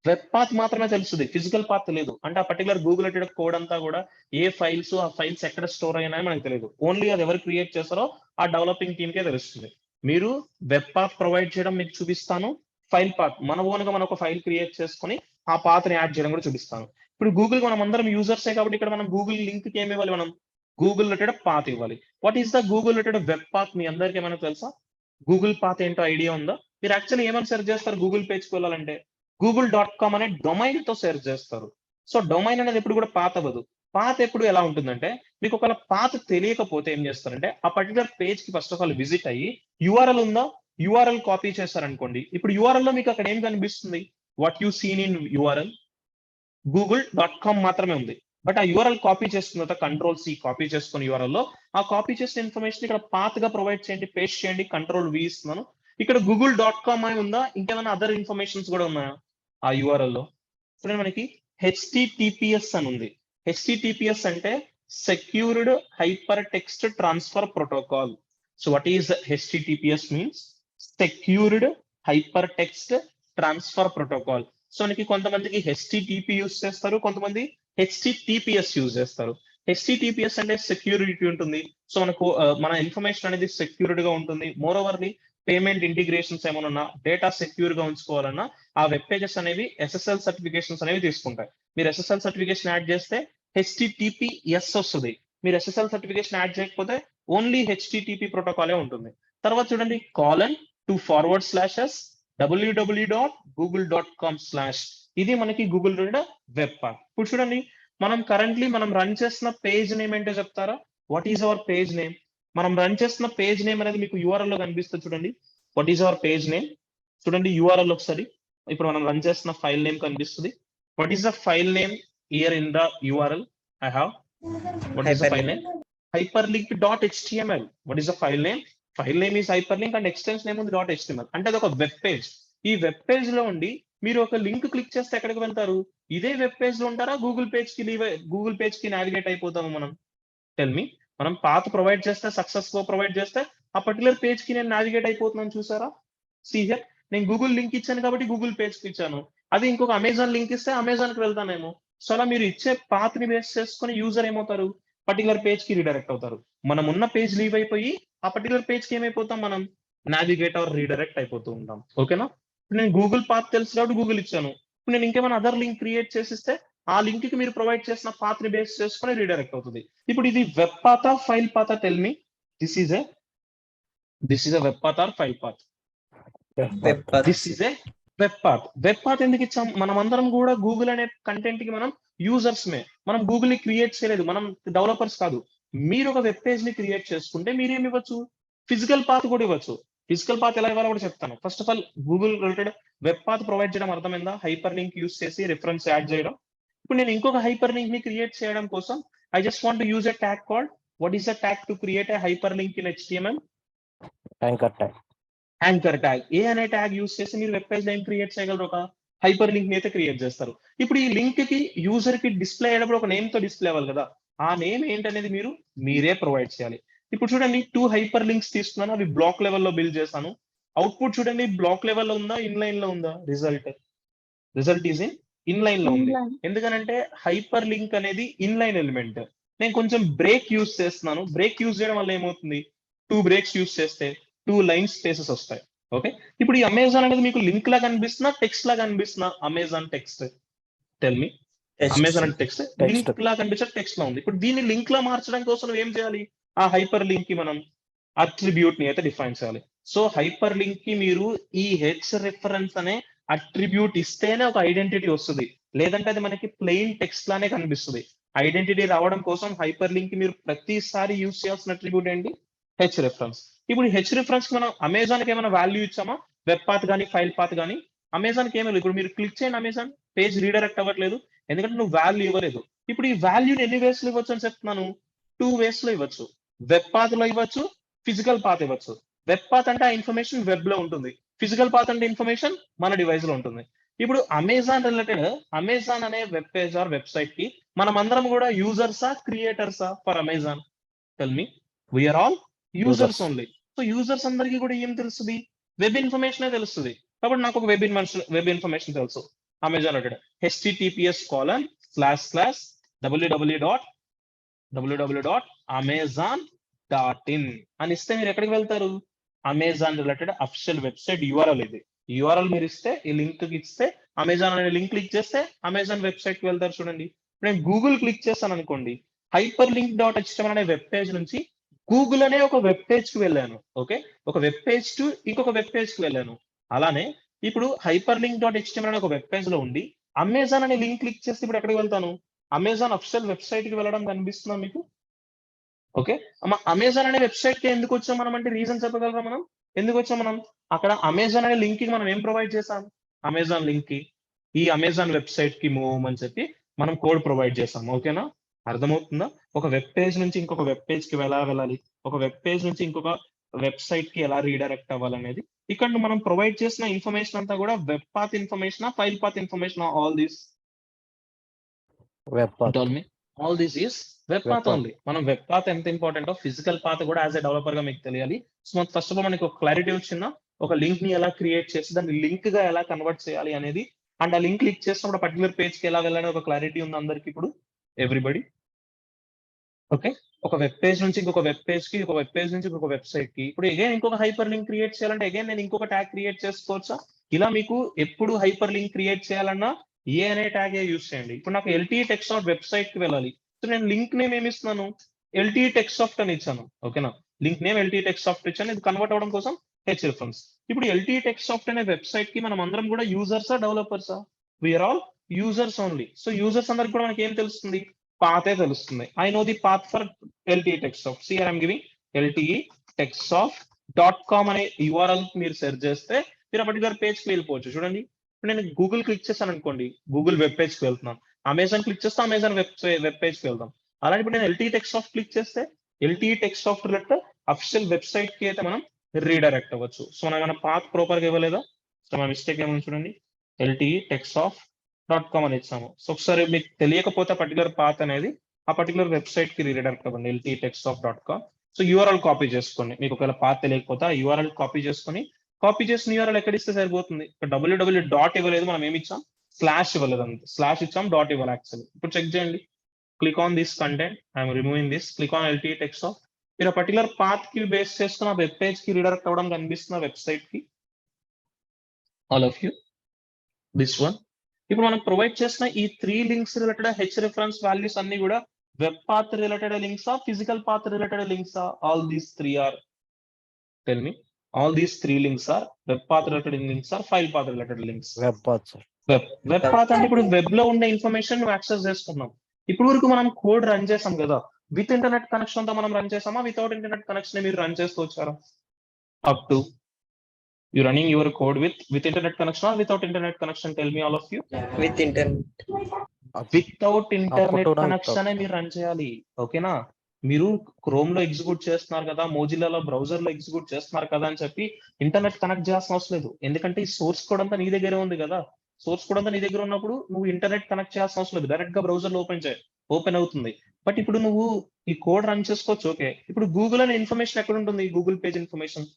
వెబ్ పాత్ మాత్రమే తెలుస్తది. ఫిజికల్ పాత్ తెలీదు. అంటే ఆ పర్టిక్యులర్ గూగుల్ రిలేటెడ్ కోడ్ అంతా గూడా ఏ ఫైల్స్, ఆ ఫైల్స్ ఎక్కడ స్టోర్ అయినాయో మనకు తెలీదు. ఓన్లీ అది ఎవరు క్రియేట్ చేసారో ఆ డెవలపింగ్ టీమ్‌కే తెలుస్తుంది. మీరు వెబ్ పాత్ ప్రొవైడ్ చేయడం మీకు చూపిస్తాను. ఫైల్ పాత్ మన ఓన్‌గా మనం ఒక ఫైల్ క్రియేట్ చేసుకొని ఆ పాత్‌ని యాడ్ చేయడం కూడా చూపిస్తాను. ఇప్పుడు గూగుల్ మనమందరం యూజర్సే కాబట్టి ఇక్కడ మనం గూగుల్ లింక్‌కి ఏమి ఇవ్వాలి మనం? గూగుల్ రిలేటెడ్ పాత్ ఇవ్వాలి. What is the Google related web path మీ అందరికి ఏమైనా తెలుసా? గూగుల్ పాత్ ఏంటో ఐడియా ఉందా? మీరు యాక్చువల్లీ ఏమని సెర్చ్ చేస్తారు గూగుల్ పేజ్‌కి వెళ్ళాలంటే? గూగుల్.కామ్ అనే డొమైన్‌తో సెర్చ్ చేస్తారు. సో, డొమైన్ అనేది ఎప్పుడు కూడా పాత్ అవ్వదు. పాత్ ఎప్పుడు ఎలా ఉంటుందంటే, మీకు ఒకవేళ పాత్ తెలియకపోతే ఏం చేస్తారంటే, ఆ పర్టిక్యులర్ పేజ్‌కి ఫస్ట్ ఆఫ్ ఆల్ విజిట్ అయ్యి, యూఆర్ఎల్ ఉందా? యూఆర్ఎల్ కాపీ చేశారనుకోండి. ఇప్పుడు యూఆర్ఎల్‌లో మీకు అక్కడ ఏం కనిపిస్తుంది? What you seen in URL Google dot com మాత్రమే ఉంది. బట్ ఆ యూఆర్ఎల్ కాపీ చేసుకున్న తర్వాత కంట్రోల్-సి కాపీ చేసుకొని యూఆర్ఎల్‌లో, ఆ కాపీ చేసిన ఇన్ఫర్మేషన్ ఇక్కడ పాత్‌గా ప్రొవైడ్ చేయండి, పేస్ట్ చేయండి. కంట్రోల్-వి ఇస్తున్నాను. ఇక్కడ గూగుల్.కామ్ అని ఉందా? ఇంకేమైనా అదర్ ఇన్ఫర్మేషన్స్ కూడా ఉన్నాయా? ఆ యూఆర్ఎల్‌లో? చూడండి మనకి హెచ్‌టిటిపిఎస్ అని ఉంది. హెచ్‌టిటిపిఎస్ అంటే secured hyper text transfer protocol. So what is HTTPS means secured hyper text transfer protocol. So మనకి కొంతమందికి హెచ్‌టిటిపి యూజ్ చేస్తారు. కొంతమంది హెచ్‌టిటిపిఎస్ యూజ్ చేస్తారు. హెచ్‌టిటిపిఎస్ అంటే సెక్యూరిటీ ఉంటుంది. సో మనకు మన ఇన్ఫర్మేషన్ అనేది సెక్యూర్డ్‌గా ఉంటుంది. మోర్ ఓవర్‌లీ పేమెంట్ ఇంటిగ్రేషన్స్ ఏమైనా ఉన్నా, డేటా సెక్యూర్‌గా ఉంచుకోవాలన్నా ఆ వెబ్ పేజెస్ అనేవి ఎస్ఎస్ఎల్ సర్టిఫికేషన్స్ అనేవి తీసుకుంటాయి. మీరు ఎస్ఎస్ఎల్ సర్టిఫికేషన్ యాడ్ చేస్తే హెచ్‌టిటిపిఎస్ వస్తది. మీరు ఎస్ఎస్ఎల్ సర్టిఫికేషన్ యాడ్ చేయకపోతే ఓన్లీ హెచ్‌టిటిపి ప్రోటోకాలే ఉంటుంది. తర్వాత చూడండి www.google.com/ ఇది మనకి గూగుల్ వెబ్ పాత్. ఇప్పుడు చూడండి మనం కరెంట్‌లీ మనం రన్ చేస్తున్న పేజ్ నేమ్ ఏంటో చెప్తారా? What is our page name? మనం రన్ చేస్తున్న పేజ్ నేమ్ అనేది మీకు యూఆర్ఎల్‌లో కనిపిస్తది చూడండి. What is our page name? చూడండి యూఆర్ఎల్ ఒకసారి. ఇప్పుడు మనం రన్ చేస్తున్న ఫైల్ నేమ్ కనిపిస్తది. What is the file name here in the URL I have? What is the file Hyperlink. name? Hyperlink.html. What is the file name? File name is hyperlink and extension name ఉంది .html. అంటే అదొక web page. ఈ web పేజ్‌లో ఉండి మీరు ఒక link click చేస్తే ఎక్కడికి వెళ్తారు? ఇదే వెబ్ పేజ్‌లో ఉంటారా? గూగుల్ పేజ్‌కి నావిగేట్ అయిపోతామా మనం? Tell me. మనం పాత్ ప్రొవైడ్ చేస్తే సక్సెస్‌ఫుల్‌గా ప్రొవైడ్ చేస్తే ఆ పర్టిక్యులర్ పేజ్‌కి నేను నావిగేట్ అయిపోతున్నాను చూసారా? సీ హియర్ నేను గూగుల్ లింక్ ఇచ్చాను కాబట్టి గూగుల్ పేజ్‌కి ఇచ్చాను. అదే ఇంకొక అమెజాన్ లింక్ ఇస్తే అమెజాన్‌కి వెళ్తానేమో. సో, అలా మీరు ఇచ్చే పాత్‌ని బేస్ చేసుకొని యూజర్ ఏమవుతారు? పర్టిక్యులర్ పేజ్‌కి రీడైరెక్ట్ అవుతారు. మనం ఉన్న పేజ్ లీవ్ అయిపోయి ఆ పర్టిక్యులర్ పేజ్‌కి ఏమైపోతాం మనం? నావిగేట్ ఆర్ రీడైరెక్ట్ అయిపోతూ ఉంటాం. ఓకేనా? ఇప్పుడు నేను గూగుల్ పాత్ తెలుసు కాబట్టి గూగుల్ ఇచ్చాను. ఇప్పుడు నేను ఇంకేమైనా అదర్ లింక్ క్రియేట్ చేసిస్తే ఆ లింక్‌కి మీరు ప్రొవైడ్ చేసిన పాత్‌ని బేస్ చేసుకొని రీడైరెక్ట్ అవుతది. ఇప్పుడు ఇది వెబ్ పాతా? ఫైల్ పాతా? Tell me. This is a web path or file path? Web path. This is a web path. Web path ఎందుకు ఇచ్చాం? మనమందరం కూడా గూగుల్ అనే కంటెంట్‌కి మనం యూజర్స్‌మే. మనం గూగుల్‌ని క్రియేట్ చేయలేదు. మనం డెవలపర్స్ కాదు. మీరు ఒక వెబ్ పేజ్‌ని క్రియేట్ చేసుకుంటే మీరేమి ఇవ్వచ్చు? ఫిజికల్ పాత్ కూడా ఇవ్వచ్చు. ఫిజికల్ పాత్ ఎలా ఇవ్వాలో కూడా చెప్తాను. First of all Google related web path provide చేయడం అర్థమైందా? హైపర్ లింక్ యూజ్ చేసి రిఫరెన్స్ యాడ్ చేయడం. ఇప్పుడు నేను ఇంకొక హైపర్ లింక్‌ని క్రియేట్ చేయడం కోసం I just want to use a tag called what is the tag to create a hyperlink in HTML? Anchor tag. Anchor tag. A అనే ట్యాగ్ యూజ్ చేసి మీరు వెబ్ పేజ్‌లో ఏం క్రియేట్ చేయగలరు? ఒక హైపర్ లింక్‌ని అయితే క్రియేట్ చేస్తారు. ఇప్పుడు ఈ లింక్‌కి యూజర్‌కి డిస్‌ప్లే అయ్యేటప్పుడు ఒక నేమ్‌తో డిస్‌ప్లే అవ్వాలి కదా! ఆ నేమ్ ఏంటనేది మీరే ప్రొవైడ్ చేయాలి. ఇప్పుడు చూడండి 2 హైపర్ లింక్స్ తీసుకున్నాను, అవి బ్లాక్ లెవెల్లో బిల్డ్ చేశాను. అవుట్పుట్ చూడండి బ్లాక్ లెవెల్లో ఉందా, ఇన్లైన్ లో ఉందా? రిజల్ట్ ఈజ్ ఇన్లైన్ లో ఉంది. ఎందుకనంటే హైపర్ లింక్ అనేది ఇన్లైన్ ఎలిమెంట్. నేను కొంచెం బ్రేక్ యూజ్ చేస్తున్నాను. బ్రేక్ యూజ్ చేయడం వల్ల ఏమవుతుంది, 2 బ్రేక్స్ యూజ్ చేస్తే 2 లైన్ స్పేసెస్ వస్తాయి. ఓకే, ఇప్పుడు ఈ అమెజాన్ అనేది మీకు లింక్ లా కనిపిస్తున్నా, టెక్స్ట్ లా కనిపిస్తున్నా? Amazon text, tell me. Amazon అంటే టెక్స్ట్, లింక్ లా కనిపించే టెక్స్ట్ లా ఉంది. ఇప్పుడు దీన్ని లింక్ లా మార్చడం కోసం నువ్వు ఏం చేయాలి? ఆ హైపర్ లింక్ కి మనం అట్రిబ్యూట్ ని అయితే డిఫైన్ చేయాలి. సో హైపర్ లింక్ కి మీరు ఈ హెచ్ రిఫరెన్స్ అనే అట్రిబ్యూట్ ఇస్తేనే ఒక ఐడెంటిటీ వస్తుంది, లేదంటే అది మనకి ప్లెయిన్ టెక్స్ట్ లానే కనిపిస్తుంది. ఐడెంటిటీ రావడం కోసం హైపర్ లింక్ కి మీరు ప్రతిసారి యూజ్ చేయాల్సిన అట్రిబ్యూట్ ఏంటి? H reference. ఇప్పుడు హెచ్ రిఫరెన్స్ కి మనం అమెజాన్ కి ఏమైనా వాల్యూ ఇచ్చామా? వెబ్ పాత్ కానీ ఫైల్ పాత్ కానీ? అమెజాన్ కి ఏమీ లేదు. ఇప్పుడు మీరు క్లిక్ చేయండి, అమెజాన్ పేజ్ రీడైరెక్ట్ అవ్వట్లేదు, ఎందుకంటే నువ్వు వాల్యూ ఇవ్వలేదు. ఇప్పుడు ఈ వాల్యూని ఎన్ని వేస్ లో ఇవ్వచ్చు అని చెప్తున్నాను? 2 వేస్ లో ఇవ్వచ్చు. వెబ్ పాత్ లో ఇవ్వచ్చు, ఫిజికల్ పాత్ ఇవ్వచ్చు. వెబ్ పాత్ అంటే ఆ ఇన్ఫర్మేషన్ వెబ్ లో ఉంటుంది, ఫిజికల్ పాత్ అంటే ఇన్ఫర్మేషన్ మన డివైస్ లో ఉంటుంది. ఇప్పుడు అమెజాన్ రిలేటెడ్, అమెజాన్ అనే వెబ్ పేజ్ ఆర్ వెబ్సైట్ కి మనం అందరం కూడా యూజర్సా, క్రియేటర్సా for Amazon? Tell me. We are all users only. So users అందరికీ కూడా ఏం తెలుస్తుంది? వెబ్ ఇన్ఫర్మేషన్ తెలుస్తుంది. కాబట్టి నాకు ఒక వెబ్ ఇన్ఫర్మేషన్ తెలుసు. అమెజాన్ రిలేటెడ్ https://www.amazon.in అని ఇస్తే మీరు ఎక్కడికి వెళ్తారు? Amazon related official website URL ఇది. యూఆర్ఎల్ మీరు ఇస్తే, ఈ లింక్ ఇస్తే, అమెజాన్ అనే లింక్ క్లిక్ చేస్తే అమెజాన్ వెబ్సైట్ కి వెళ్తారు. చూడండి, నేను గూగుల్ క్లిక్ చేస్తాను అనుకోండి, హైపర్ లింక్ .html అనే వెబ్ పేజ్ నుంచి గూగుల్ అనే ఒక వెబ్ పేజ్ కి వెళ్ళాను. ఓకే, ఒక వెబ్ పేజ్ టు ఇంకొక వెబ్ పేజ్ కి వెళ్ళాను. అలానే ఇప్పుడు హైపర్ లింక్ .html అనే ఒక వెబ్ పేజ్ లో ఉండి అమెజాన్ అనే లింక్ క్లిక్ చేస్తే ఇప్పుడు ఎక్కడికి వెళ్తాను? అమెజాన్ అఫిషియల్ వెబ్సైట్ కి వెళ్ళడం కనిపిస్తుందా మీకు? ఓకే, అమెజాన్ అనే వెబ్సైట్ కి ఎందుకు వచ్చాం మనం అంటే రీజన్ చెప్పగలరా? మనం ఎందుకు వచ్చాం? మనం అక్కడ అమెజాన్ అనే లింక్ కి మనం ఏం ప్రొవైడ్ చేసాం? అమెజాన్ లింక్ కి ఈ అమెజాన్ వెబ్సైట్ కి మూవ్ అని చెప్పి మనం కోడ్ ప్రొవైడ్ చేసాం. ఓకేనా, అర్థమవుతుందా? ఒక వెబ్ పేజ్ నుంచి ఇంకొక వెబ్ పేజ్ కి ఎలా వెళ్ళాలి, ఒక వెబ్ పేజ్ నుంచి ఇంకొక వెబ్సైట్ కి ఎలా రీడైరెక్ట్ అవ్వాలనేది ఇక్కడ మనం ప్రొవైడ్ చేసిన ఇన్ఫర్మేషన్ అంతా కూడా web path information, file path information, all this web path. All this is web path only. మనం వెబ్ పాత్ ఎంత ఇంపార్టెంటో ఫిజికల్ పాత్ కూడా యాజ్ ఎ డెవలపర్ గా మీకు తెలియాలి. సో ఫస్ట్ ఆఫ్ ఆల్ మనకి ఒక క్లారిటీ వచ్చిందా? ఒక లింక్ ని ఎలా క్రియేట్ చేసి దాన్ని లింక్ గా ఎలా కన్వర్ట్ చేయాలి అనేది, అండ్ ఆ లింక్ క్లిక్ చేసినప్పుడు పర్టికులర్ పేజ్ కి ఎలా వెళ్ళాలని ఒక క్లారిటీ ఉంది అందరికి ఇప్పుడు, ఎవ్రీబడి. ఓకే, ఒక వెబ్ పేజ్ నుంచి ఇంకొక వెబ్ పేజ్ కి, ఒక వెబ్ పేజ్ నుంచి ఇంకొక వెబ్సైట్ కి. ఇప్పుడు అగైన్ ఇంకొక హైపర్ లింక్ క్రియేట్ చేయాలంటే అగైన్ నేను ఇంకొక ట్యాగ్ క్రియేట్ చేసుకోవచ్చా? ఇలా మీకు ఎప్పుడు హైపర్ లింక్ క్రియేట్ చేయాలన్నా ఏ అనే ట్యాగ్ యూజ్ చేయండి. ఇప్పుడు నాకు ఎల్టీ టెక్స్ట్ ఆఫ్ వెబ్సైట్ కి వెళ్ళాలి, సో నేను లింక్ నేమ్ ఏమి ఇస్తున్నాను? ఎల్టీ టెక్స్ట్ సాఫ్ట్ అని ఇచ్చాను. ఓకేనా, link name LT text soft ఇచ్చాను. ఇది కన్వర్ట్ అవడం కోసం హెచ్ రిఫరెన్స్. ఇప్పుడు ఎల్టీ టెక్స్ట్ సాఫ్ట్ అనే వెబ్సైట్ కి మనం అందరం కూడా యూజర్సా, డెవలపర్సా? We are all users only. So users అందరికి కూడా మనకి ఏం తెలుస్తుంది? పాతే తెలుస్తుంది. I know the path for LTE TextSoft. See, I'm giving LTE TextSoft.com అనే URL మీరు సెర్చ్ చేస్తే మీరు పర్టికులర్ పేజ్ కి వెళ్ళిపోవచ్చు. చూడండి, ఇప్పుడు నేను గూగుల్ క్లిక్ చేస్తాను అనుకోండి, గూగుల్ వెబ్ పేజ్ కి వెళ్తున్నాను. అమెజాన్ క్లిక్ చేస్తే అమెజాన్ వెబ్ పేజ్ కి వెళ్తాం. అలాంటి ఇప్పుడు నేను LTE TextSoft క్లిక్ చేస్తే LTE TextSoft related official website కి అయితే మనం రీడైరెక్ట్ అవ్వచ్చు. సో మన పాత్ ప్రాపర్ గా ఇవ్వలేదా? సో మన మిస్టేక్ ఏమని చూడండి, LTE TextSoft.com అని ఇచ్చాము. సో ఒకసారి మీకు తెలియకపోతే పర్టికులర్ పాత్ అనేది ఆ పర్టికులర్ వెబ్సైట్ కి రీడైరెక్ట్ అవ్వండి, LTE-TextSoft.com. సో యూఆర్ఎల్ కాపీ చేసుకోండి. మీకు ఒకవేళ పాత్ తెలియకపోతే ఆ యూఆర్ఎల్ కాపీ చేసుకొని, కాపీ చేసిన యూఆర్ఎల్ ఎక్కడ ఇస్తే సరిపోతుంది? ఇక్కడ www డాట్ ఇవ్వలేదు, మనం ఏమి ఇచ్చాం? స్లాష్ ఇవ్వలేదు, అంతే. స్లాష్ ఇచ్చాం, డాట్ ఇవ్వాలి యాక్చువల్లీ. ఇప్పుడు చెక్ చేయండి, click on this content, I'm removing this, click on LTE TextSoft. మీరు పర్టికులర్ పాత్ కి బేస్ చేసుకున్న వెబ్ పేజ్ కి రీడైరెక్ట్ అవ్వడం కనిపిస్తున్న వెబ్సైట్ కి, all of you, this one. ఇప్పుడు మనం ప్రొవైడ్ చేసిన ఈ 3 links related H reference values అన్ని కూడా వెబ్ పాత్ రిలేటెడ్ లింక్సా, ఫిజికల్ పాత్ రిలేటెడ్ లింక్సా? All these 3 are, tell me. All these 3 links are web path related links are file path related links? Web path sir. Web path అంటే ఇప్పుడు web లో ఉండే information నువ్వు access చేసుకున్నాం. ఇప్పుడు వరకు మనం కోడ్ రన్ చేసాం కదా, విత్ ఇంటర్నెట్ కనెక్షన్ తో మనం రన్ చేసామా, వితౌట్ ఇంటర్నెట్ కనెక్షన్ మీరు రన్ చేస్తూ వచ్చారా? Up to you running your code with internet connection or without internet connection? Tell me, all of you. With internet. Without internet connection మీరు run చేయాలి. ఓకేనా, మీరు క్రోమ్ లో ఎగ్జిక్యూట్ చేస్తున్నారు కదా, మోజిల్లాలో బ్రౌజర్ లో ఎగ్జిక్యూట్ చేస్తున్నారు కదా అని చెప్పి ఇంటర్నెట్ కనెక్ట్ చేయాల్సిన అవసరం లేదు. ఎందుకంటే ఈ సోర్స్ కోడ్ అంతా నీ దగ్గరే ఉంది కదా. సోర్స్ కోడ్ అంతా నీ దగ్గర ఉన్నప్పుడు నువ్వు ఇంటర్నెట్ కనెక్ట్ చేయాల్సిన అవసరం లేదు. డైరెక్ట్ గా బ్రౌజర్ లో ఓపెన్ అవుతుంది. బట్ ఇప్పుడు నువ్వు ఈ కోడ్ రన్ చేసుకోవచ్చు. ఓకే, ఇప్పుడు గూగుల్ అనే ఇన్ఫర్మేషన్ ఎక్కడ ఉంటుంది? గూగుల్ పేజ్ ఇన్ఫర్మేషన్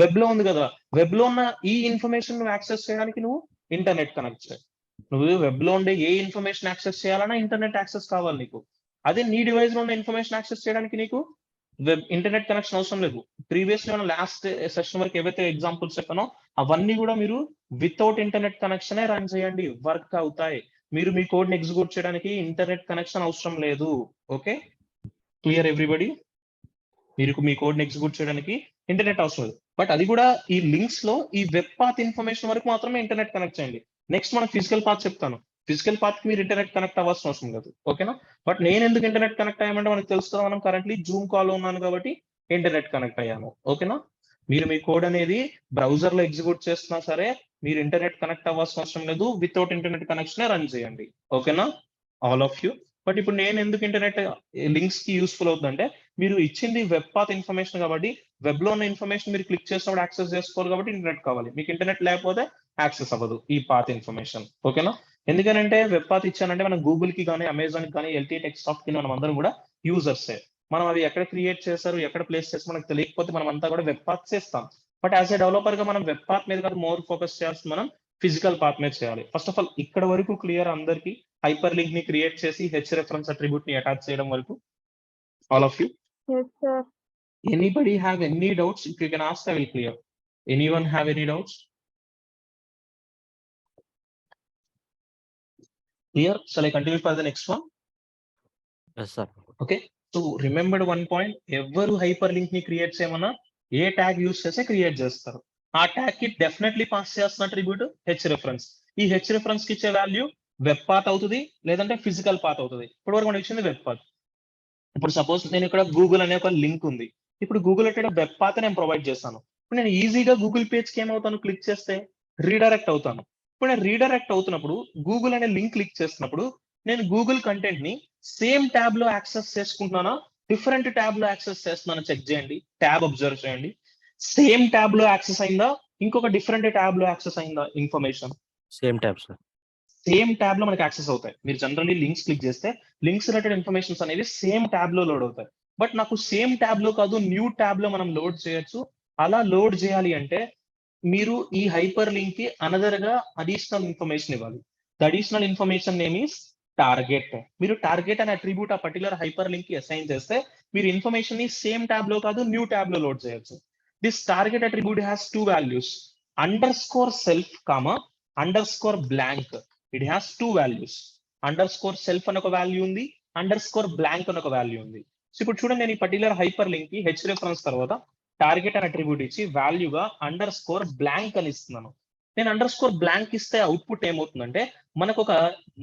వెబ్ లో ఉంది కదా. వెబ్ లో ఉన్న ఈ ఇన్ఫర్మేషన్ నువ్వు యాక్సెస్ చేయడానికి నువ్వు ఇంటర్నెట్ కనెక్ట్ చేయాలి. నువ్వు వెబ్ లో ఉండే ఏ ఇన్ఫర్మేషన్ యాక్సెస్ చేయాలన్నా ఇంటర్నెట్ యాక్సెస్ కావాలి నీకు. అదే నీ డివైస్ లో ఉన్న ఇన్ఫర్మేషన్ యాక్సెస్ చేయడానికి నీకు వెబ్ ఇంటర్నెట్ కనెక్షన్ అవసరం లేదు. ప్రీవియస్లీ మనం లాస్ట్ సెషన్ వరకు ఏవైతే ఎగ్జాంపుల్స్ చెప్పానో అవన్నీ కూడా మీరు వితౌట్ ఇంటర్నెట్ కనెక్షన్ రన్ చేయండి, వర్క్ అవుతాయి. మీరు మీ కోడ్ ని ఎగ్జిక్యూట్ చేయడానికి ఇంటర్నెట్ కనెక్షన్ అవసరం లేదు. Okay, clear everybody? మీరు మీ కోడ్ ని ఎగ్జిక్యూట్ చేయడానికి ఇంటర్నెట్ అవసరం లేదు. బట్ అది కూడా ఈ లింక్స్ లో ఈ వెబ్ పాత్ ఇన్ఫర్మేషన్ వరకు మాత్రమే ఇంటర్నెట్ కనెక్ట్ చేయండి. నెక్స్ట్ మనం ఫిజికల్ పాత్ చెప్తాను. ఫిజికల్ పాత్ కి మీరు ఇంటర్నెట్ కనెక్ట్ అవ్వాల్సిన అవసరం లేదు. ఓకేనా? బట్ నేను ఎందుకు ఇంటర్నెట్ కనెక్ట్ అయ్యామంటే మనకు తెలుస్తుంది, మనం కరెంట్లీ జూమ్ కాల్ లో ఉన్నాను కాబట్టి ఇంటర్నెట్ కనెక్ట్ అయ్యాను. ఓకేనా? మీరు మీ కోడ్ అనేది బ్రౌజర్ లో ఎగ్జిక్యూట్ చేస్తున్నా సరే మీరు ఇంటర్నెట్ కనెక్ట్ అవ్వాల్సిన అవసరం లేదు. వితౌట్ ఇంటర్నెట్ కనెక్షన్ రన్ చేయండి. ఓకేనా ఆల్ ఆఫ్ యూ? బట్ ఇప్పుడు నేను ఎందుకు ఇంటర్నెట్ లింక్స్ కి యూస్ఫుల్ అవుతుందంటే, మీరు ఇచ్చింది వెబ్ పాత్ ఇన్ఫర్మేషన్ కాబట్టి వెబ్ లో ఉన్న ఇన్ఫర్మేషన్ మీరు క్లిక్ చేసినప్పుడు యాక్సెస్ చేసుకోవాలి కాబట్టి ఇంటర్నెట్ కావాలి. మీకు ఇంటర్నెట్ లేకపోతే యాక్సెస్ అవ్వదు ఈ పాత్ ఇన్ఫర్మేషన్. ఓకేనా? ఎందుకనంటే వెబ్ పాత్ ఇచ్చానంటే మనం గూగుల్ కి కానీ అమెజాన్ కి కానీ ఎల్టీ టెక్సాఫ్ట్ కి మనం అందరం కూడా యూజర్సే. మనం అవి ఎక్కడ క్రియేట్ చేశారు, ఎక్కడ ప్లేస్ చేసి మనకు తెలియకపోతే మనం అంతా కూడా వెబ్ పాత్ చేస్తాం. బట్ యాజ్ ఏ డెవలపర్ గా మనం వెబ్ పాత్ మీద కాదు మోర్ ఫోకస్ చేయాల్సి మనం ఫిజికల్ పాత్ మీద చేయాలి. ఫస్ట్ ఆఫ్ ఆల్ ఇక్కడ వరకు క్లియర్ అందరికి? హైపర్ లింక్ ని క్రియేట్ చేసి హెచ్ రెఫరెన్స్ అట్రిబ్యూట్ ని అటాచ్ చేయడం వరకు all of you? Yes, sir. Anybody have any doubts? If you can ask, I will clear. Anyone have any doubts? Clear? Shall I continue for the next one? Yes, sir. Okay. So remember one point. ఎవరు hyper link ని create చేయమన్నా ఏ tag use చేస్తే create చేస్తారు. ఆ tag కి definitely pass చేస్తున్న attribute H reference. ఈ H reference కి ఇచ్చే వాల్యూ వెబ్ పాత్ అవుతుంది లేదంటే ఫిజికల్ పాత్ అవుతుంది. ఇప్పుడు వరకు మనం ఇచ్చింది వెబ్ పాత్. ఇప్పుడు సపోజ్ నేను ఇక్కడ గూగుల్ అనే ఒక లింక్ ఉంది. ఇప్పుడు గూగుల్ అంటే వెబ్ పాత్ నేను ప్రొవైడ్ చేస్తాను. ఇప్పుడు నేను ఈజీగా గూగుల్ పేజ్ కి ఏమవుతాను? క్లిక్ చేస్తే రీడైరెక్ట్ అవుతాను. ఇప్పుడు నేను రీడైరెక్ట్ అవుతున్నప్పుడు గూగుల్ అనే లింక్ క్లిక్ చేస్తున్నప్పుడు నేను గూగుల్ కంటెంట్ ని సేమ్ ట్యాబ్ లో యాక్సెస్ చేసుకుంటున్నానా, డిఫరెంట్ ట్యాబ్ లో యాక్సెస్ చేస్తున్నానా చెక్ చేయండి. ట్యాబ్ అబ్జర్వ్ చేయండి. సేమ్ ట్యాబ్ లో యాక్సెస్ అయిందా, ఇంకొక డిఫరెంట్ ట్యాబ్ లో యాక్సెస్ అయిందా information? Same tab, sir. Same tab లో మనకి యాక్సెస్ అవుతాయి. మీరు జనరల్లీ లింక్స్ క్లిక్ చేస్తే లింక్స్ రిలేటెడ్ ఇన్ఫర్మేషన్స్ అనేవి సేమ్ ట్యాబ్ లో లోడ్ అవుతాయి. బట్ నాకు సేమ్ ట్యాబ్ లో కాదు న్యూ ట్యాబ్ లో మనం లోడ్ చేయొచ్చు. అలా లోడ్ చేయాలి అంటే మీరు ఈ హైపర్ లింక్ కి అనదర్ గా అడిషనల్ ఇన్ఫర్మేషన్ ఇవ్వాలి. The additional information name is target. మీరు టార్గెట్ అనే అట్రిబ్యూట్ ఆ పర్టికులర్ హైపర్ లింక్ కి అసైన్ చేస్తే మీరు ఇన్ఫర్మేషన్ ని సేమ్ ట్యాబ్ లో కాదు న్యూ ట్యాబ్ లో లోడ్ చేయొచ్చు. This target attribute has two values, _self, _blank. It has two values. _self అని ఒక వాల్యూ ఉంది, _blank అని ఒక వాల్యూ ఉంది. సో ఇప్పుడు చూడండి, నేను ఈ పర్టికులర్ హైపర్ లింక్ కి హెచ్ రెఫరెన్స్ తర్వాత టార్గెట్ అని అట్రిబ్యూట్ ఇచ్చి వాల్యూగా _blank అని ఇస్తున్నాను. నేను _blank ఇస్తే అవుట్పుట్ ఏమవుతుందంటే మనకు ఒక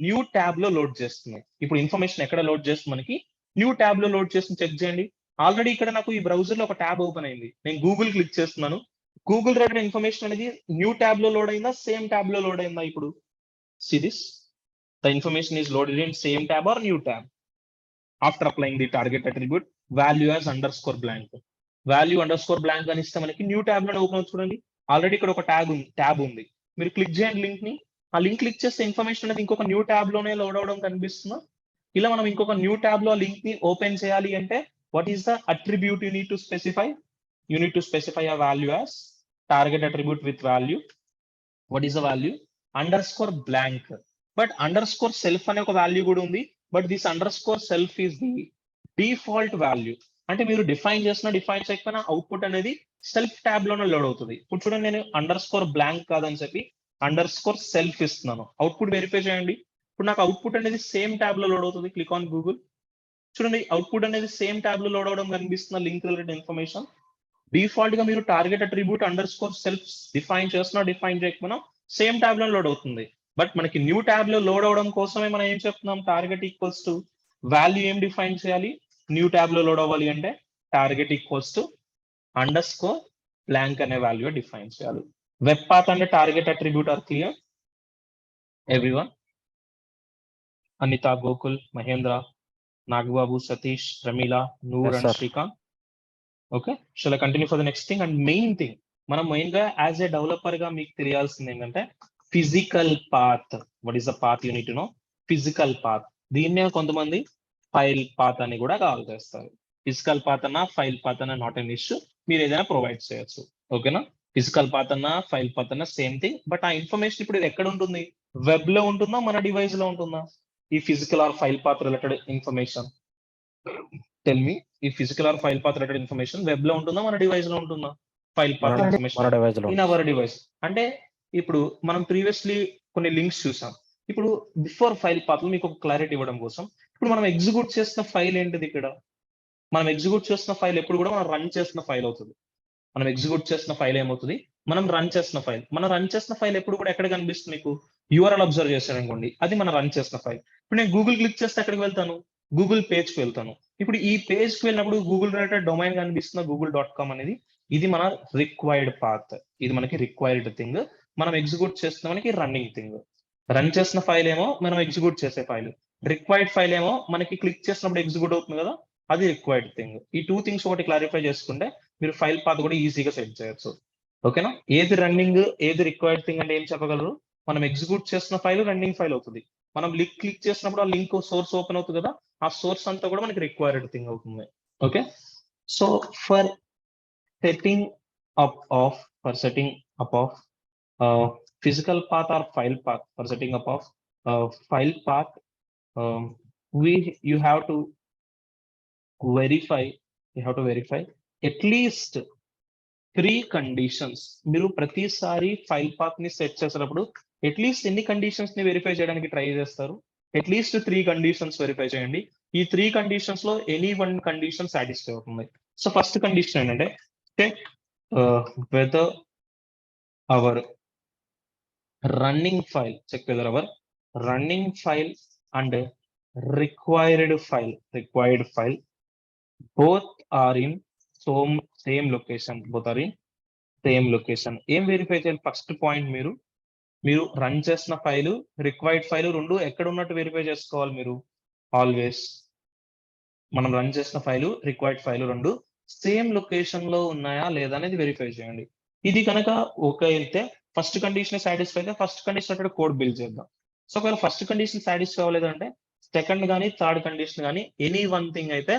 న్యూ ట్యాబ్ లో లోడ్ చేస్తుంది. ఇప్పుడు ఇన్ఫర్మేషన్ ఎక్కడ లోడ్ చేస్తుంది? మనకి న్యూ ట్యాబ్ లో లోడ్ చేస్తుంది. చెక్ చేయండి. ఆల్రెడీ ఇక్కడ నాకు ఈ బ్రౌజర్ లో ఒక ట్యాబ్ ఓపెన్ అయింది. నేను గూగుల్ క్లిక్ చేస్తున్నాను. గూగుల్ రిలేటెడ్ ఇన్ఫర్మేషన్ అనేది న్యూ ట్యాబ్ లో లోడ్ అయిందా, సేమ్ ట్యాబ్ లో లోడ్ అయిందా? ఇప్పుడు see this, the information is loaded in same tab or new tab after applying the target attribute value as _blank. Value _blank అని ఇస్తే మనకి new tab లో ఓపెన్ అవుతుంది. చూడండి, ఆల్రెడీ ఇక్కడ ఒక ట్యాబ్ ఉంది. మీరు క్లిక్ చేయండి లింక్ ని. ఆ లింక్ క్లిక్ చేస్తే ఇన్ఫర్మేషన్ అనేది ఇంకొక న్యూ ట్యాబ్ లోనే లోడ్ అవడం కనిపిస్తుందా? ఇలా మనం ఇంకొక న్యూ ట్యాబ్ లో లింక్ ని ఓపెన్ చేయాలి అంటే what is the attribute you need to specify? You need to specify a value as target attribute with value. What is the value? _blank. But _self అనే ఒక వాల్యూ కూడా ఉంది. But this _self is the default value. అంటే మీరు define చేయకపోయినా output అనేది self tab లోనే load అవుతుంది. ఇప్పుడు చూడండి, నేను _blank కాదని చెప్పి _self ఇస్తున్నాను. అవుట్పుట్ వెరిఫై చేయండి. ఇప్పుడు నాకు అవుట్పుట్ అనేది సేమ్ ట్యాబ్ లో లోడ్ అవుతుంది. Click on Google. చూడండి, అవుట్పుట్ అనేది సేమ్ ట్యాబ్ లో లోడ్ అవడం కనిపిస్తున్న లింక్ రిలేటెడ్ ఇన్ఫర్మేషన్. డిఫాల్ట్ గా మీరు టార్గెట్ అట్రిబ్యూట్ _self డిఫైన్ చేయకపోయినా సేమ్ ట్యాబ్ లో లోడ్ అవుతుంది. బట్ మనకి న్యూ ట్యాబ్ లో లోడ్ అవడం కోసమే మనం ఏం చెప్తున్నాం? టార్గెట్ ఈక్వల్స్ టు వాల్యూ ఏం డిఫైన్ చేయాలి? న్యూ ట్యాబ్ లో లోడ్ అవ్వాలి అంటే టార్గెట్ ఈక్వల్స్ టు _blank అనే వాల్యూ డిఫైన్ చేయాలి. వెబ్ పాత్ అంటే target attribute are clear everyone? Anitha, Gokul, Mahendra, Nagababu, Satish, Pramila, Noor Yes, and sir. Srikanth. Okay, shall I continue for the next thing? And main thing, మనం main గా as a developer గా మీకు తెలియాల్సింది ఏంటంటే physical path. What is the path you need to know? Physical path. దీన్నే కొంతమంది file path అని కూడా కాల్ చేస్తారు. ఫిజికల్ పాత్ అన్న ఫైల్ పాత్ అన్న నాట్ అన్ ఇష్యూ, మీరు ఏదైనా ప్రొవైడ్ చేయొచ్చు. ఓకేనా, ఫిజికల్ పాత్ అన్న ఫైల్ పాత్ అన్న సేమ్ థింగ్. బట్ ఆ ఇన్ఫర్మేషన్ ఇప్పుడు ఇది ఎక్కడ ఉంటుంది? వెబ్ లో ఉంటుందా, మన డివైస్ లో ఉంటుందా? ఈ physical or file path related information tell me. ఈ physical or file path related information web లో ఉంటుందా, మన డివైస్ లో ఉంటుందా? ఫైల్ పాత్ మన ఇన్ఫర్మేషన్ డివైస్ లో ఇన్ అవర్ డివైస్. అంటే ఇప్పుడు మనం ప్రీవియస్లీ కొన్ని లింక్స్ చూసాం. ఇప్పుడు బిఫోర్ ఫైల్ పాత్ మీకు ఒక క్లారిటీ ఇవ్వడం కోసం, ఇప్పుడు మనం ఎగ్జిక్యూట్ చేసిన ఫైల్ ఏంటిది? ఇక్కడ మనం ఎగ్జిక్యూట్ చేసిన ఫైల్ ఎప్పుడు కూడా మనం రన్ చేసిన ఫైల్ అవుతుంది. మనం ఎగ్జిక్యూట్ చేసిన ఫైల్ ఏమవుతుంది? మనం రన్ చేసిన ఫైల్. మనం రన్ చేసిన ఫైల్ ఎప్పుడు కూడా ఎక్కడ కనిపిస్తుంది మీకు? యూఆర్ఎల్ అబ్జర్వ్ చేశాను అనుకోండి, అది మనం రన్ చేసిన ఫైల్. ఇప్పుడు నేను గూగుల్ క్లిక్ చేస్తే ఎక్కడికి వెళ్తాను? గూగుల్ పేజ్ కి వెళ్తాను. ఇప్పుడు ఈ పేజ్ కి వెళ్ళినప్పుడు గూగుల్ రిలేటెడ్ డొమైన్ కనిపిస్తున్న google.com అనేది, ఇది మన రిక్వైర్డ్ పాత్. ఇది మనకి రిక్వైర్డ్ థింగ్. మనం ఎగ్జిక్యూట్ చేస్తున్న మనకి రన్నింగ్ థింగ్. రన్ చేసిన ఫైల్ ఏమో మనం ఎగ్జిక్యూట్ చేసే ఫైల్. రిక్వైర్డ్ ఫైల్ ఏమో మనకి క్లిక్ చేసినప్పుడు ఎగ్జిక్యూట్ అవుతుంది కదా, అది రిక్వైర్డ్ థింగ్. ఈ 2 థింగ్స్ ఒకటి క్లారిఫై చేసుకుంటే మీరు ఫైల్ పాత్ కూడా ఈజీగా సెట్ చేయొచ్చు. ఓకేనా, ఏది రన్నింగ్ ఏది రిక్వైర్డ్ థింగ్ అంటే ఏం చెప్పగలరు? మనం ఎగ్జిక్యూట్ చేసిన ఫైల్ రన్నింగ్ ఫైల్ అవుతుంది. మనం లింక్ క్లిక్ చేసినప్పుడు ఆ లింక్ సోర్స్ ఓపెన్ అవుతుంది కదా, ఆ సోర్స్ అంతా కూడా మనకి రిక్వైర్డ్ థింగ్ అవుతుంది. Okay, so for setting up of physical path or file path, for setting up of file path, you have to verify at least 3 conditions. మీరు ప్రతిసారి ఫైల్ పాత్ ని సెట్ చేసినప్పుడు అట్లీస్ట్ ఎన్ని conditions ని verify చేయడానికి try చేస్తారు? At least 3 conditions verify చేయండి. ఈ 3 కండిషన్స్ లో ఎనీ 1 కండిషన్ సాటిస్ఫై అవుతుంది. సో ఫస్ట్ కండిషన్ ఏంటంటే, check whether our running file and required file both are in same location. ఏం వెరిఫై చేయాలి? ఫస్ట్ పాయింట్, మీరు రన్ చేసిన ఫైల్ రిక్వైర్డ్ ఫైల్ రెండు ఎక్కడ ఉన్నట్టు వెరిఫై చేసుకోవాలి. మీరు ఆల్వేస్ మనం రన్ చేసిన ఫైల్ రిక్వైర్డ్ ఫైల్ రెండు సేమ్ లొకేషన్ లో ఉన్నాయా లేదా అనేది వెరిఫై చేయండి. ఇది కనుక ఓకే అయితే ఫస్ట్ కండిషన్ సాటిస్ఫై అయితే ఫస్ట్ కండిషన్ కోడ్ బిల్డ్ చేద్దాం. సో ఒకవేళ ఫస్ట్ కండిషన్ సాటిస్ఫై అవ్వలేదంటే సెకండ్ కానీ థర్డ్ కండిషన్ కానీ ఎనీ 1 థింగ్ అయితే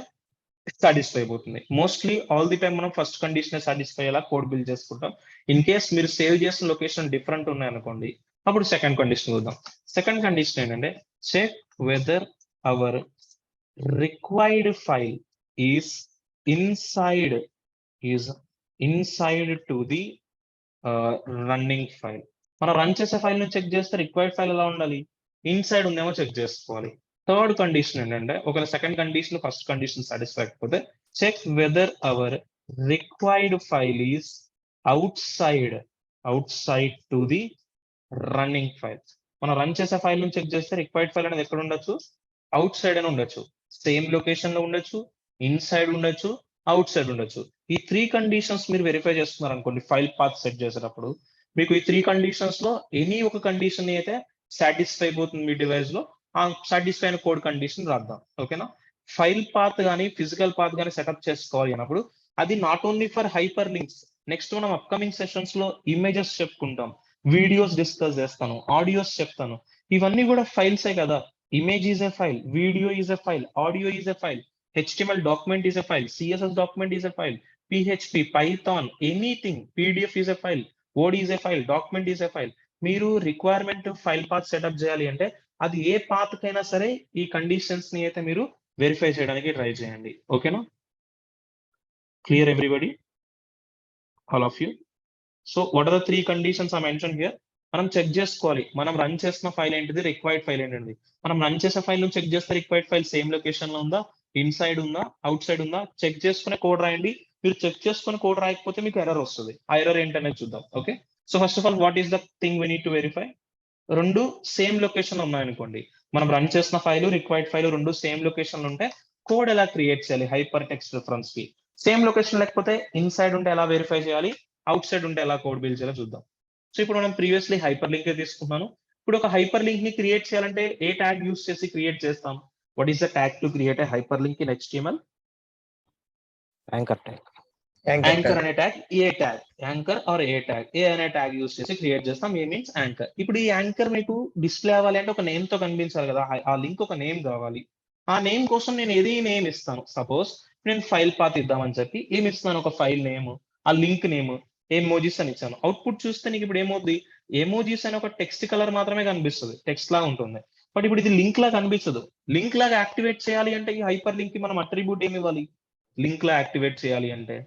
సాటిస్ఫై అయిపోతుంది. మోస్ట్లీ ఆల్ ది టైమ్ మనం ఫస్ట్ కండిషన్ సాటిస్ఫై అయ్యేలా కోడ్ బిల్డ్ చేసుకుంటాం. ఇన్ కేస్ మీరు సేవ్ చేసిన లొకేషన్ డిఫరెంట్ ఉన్నాయనుకోండి, అప్పుడు సెకండ్ కండిషన్ చూద్దాం. సెకండ్ కండిషన్ ఏంటంటే, check whether our required file is inside to the running file. మనం రన్ చేసే ఫైల్ ని చెక్ చేస్తే రిక్వైర్డ్ ఫైల్ ఎలా ఉండాలి? ఇన్సైడ్ ఉందేమో చెక్ చేసుకోవాలి. థర్డ్ కండిషన్ ఏంటంటే, ఒకవేళ second condition first condition satisfy అయిపోతే, check whether our required file is outside to the running file. మనం రన్ చేసే ఫైల్ నుంచి చెక్ చేస్తే రిక్వైర్డ్ ఫైల్ అనేది ఎక్కడ ఉండొచ్చు? అవుట్ సైడ్ అని ఉండొచ్చు. సేమ్ లొకేషన్ లో ఉండొచ్చు, ఇన్సైడ్ ఉండొచ్చు, అవుట్ సైడ్ ఉండొచ్చు. ఈ 3 కండిషన్స్ మీరు వెరిఫై చేస్తున్నారు అనుకోండి ఫైల్ పాత్ సెట్ చేసేటప్పుడు, మీకు ఈ 3 కండిషన్స్ లో ఎనీ ఒక కండిషన్ అయితే సాటిస్ఫై అయిపోతుంది మీ డివైస్ లో. ఆ సాటిస్ఫై అయిన కోడ్ కండిషన్ రాద్దాం. ఓకేనా, ఫైల్ పాత్ కానీ ఫిజికల్ పాత్ కానీ సెటప్ చేసుకోవాలి అన్నప్పుడు అది not only for hyper links. Next మనం అప్కమింగ్ సెషన్స్ లో ఇమేజెస్ చెప్పుకుంటాం, వీడియోస్ డిస్కస్ చేస్తాను, ఆడియోస్ చెప్తాను. ఇవన్నీ కూడా ఫైల్సే కదా. Image is a file, video is a file, audio is a file, HTML document is a file, CSS document is a file, PHP, Python, anything, PDF is a file, OD is a file, document is a file. మీరు requirement file path setup చేయాలి అంటే అది ఏ path కైనా సరే ఈ conditions ని అయితే మీరు వెరిఫై చేయడానికి ట్రై చేయండి. ఓకేనా, clear everybody, all of you? So what are the 3 conditions I mention here? మనం చెక్ చేసుకోవాలి మనం రన్ చేసిన ఫైల్ ఏంటిది, రిక్వైర్డ్ ఫైల్ ఏంటిది. మనం రన్ చేసే ఫైల్ నుంచి చెక్ చేస్తే రిక్వైర్డ్ ఫైల్ సేమ్ లొకేషన్ లో ఉందా, ఇన్సైడ్ ఉందా, అవుట్ సైడ్ ఉందా, చెక్ చేసుకునే కోడ్ రాయండి. మీరు చెక్ చేసుకునే కోడ్ రాయకపోతే మీకు ఎర్రర్ వస్తుంది. ఆ ఎర్రర్ ఏంటనేది చూద్దాం. Okay, so first of all what is the thing we need to verify? రెండు సేమ్ లొకేషన్ ఉన్నాయనుకోండి, మనం రన్ చేసిన ఫైల్ రిక్వైర్డ్ ఫైల్ రెండు సేమ్ లొకేషన్ ఉంటే కోడ్ ఎలా క్రియేట్ చేయాలి? హైపర్ టెక్స్ట్ రిఫరెన్స్ కి సేమ్ లొకేషన్ లేకపోతే ఇన్సైడ్ ఉంటే ఎలా వెరిఫై చేయాలి, అవుట్ సైడ్ ఉంటే ఎలా కోడ్ బిల్డ్ చేయాలో చూద్దాం. సో ఇప్పుడు మనం ప్రీవియస్లీ హైపర్ లింక్ తీసుకున్నాను. ఇప్పుడు ఒక హైపర్ లింక్ ని క్రియేట్ చేయాలంటే ఏ ట్యాగ్ యూస్ చేసి క్రియేట్ చేస్తాం? What is the tag to create a hyperlink in HTML? Anchor tag. Anchor అనే tag, A tag, anchor or A tag, A అనే tag use చేసి create చేస్తాం. A means anchor. ఇప్పుడు ఈ anchor మీకు display అవ్వాలి అంటే ఒక నేమ్ తో కనిపించాలి కదా, ఆ లింక్ ఒక నేమ్ కావాలి. ఆ నేమ్ కోసం నేను ఏది నేమ్ ఇస్తాను. సపోజ్ నేను ఫైల్ పాత్ ఇద్దామని చెప్పి ఏమి ఇస్తున్నాను, ఒక ఫైల్ నేమ్, ఆ లింక్ నేమ్ ఎమోజీస్ అని ఇచ్చాను. అవుట్పుట్ చూస్తే నీకు ఇప్పుడు ఏమవుతుంది, ఎమోజీస్ అని ఒక టెక్స్ట్ కలర్ మాత్రమే కనిపిస్తుంది, టెక్స్ట్ లా ఉంటుంది. బట్ ఇప్పుడు ఇది లింక్ లా కనిపించదు. లింక్ లాగా యాక్టివేట్ చేయాలి అంటే ఈ హైపర్ లింక్ కి మనం అట్రిబ్యూట్ ఏమి ఇవ్వాలి, లింక్ లా యాక్టివేట్ చేయాలి అంటే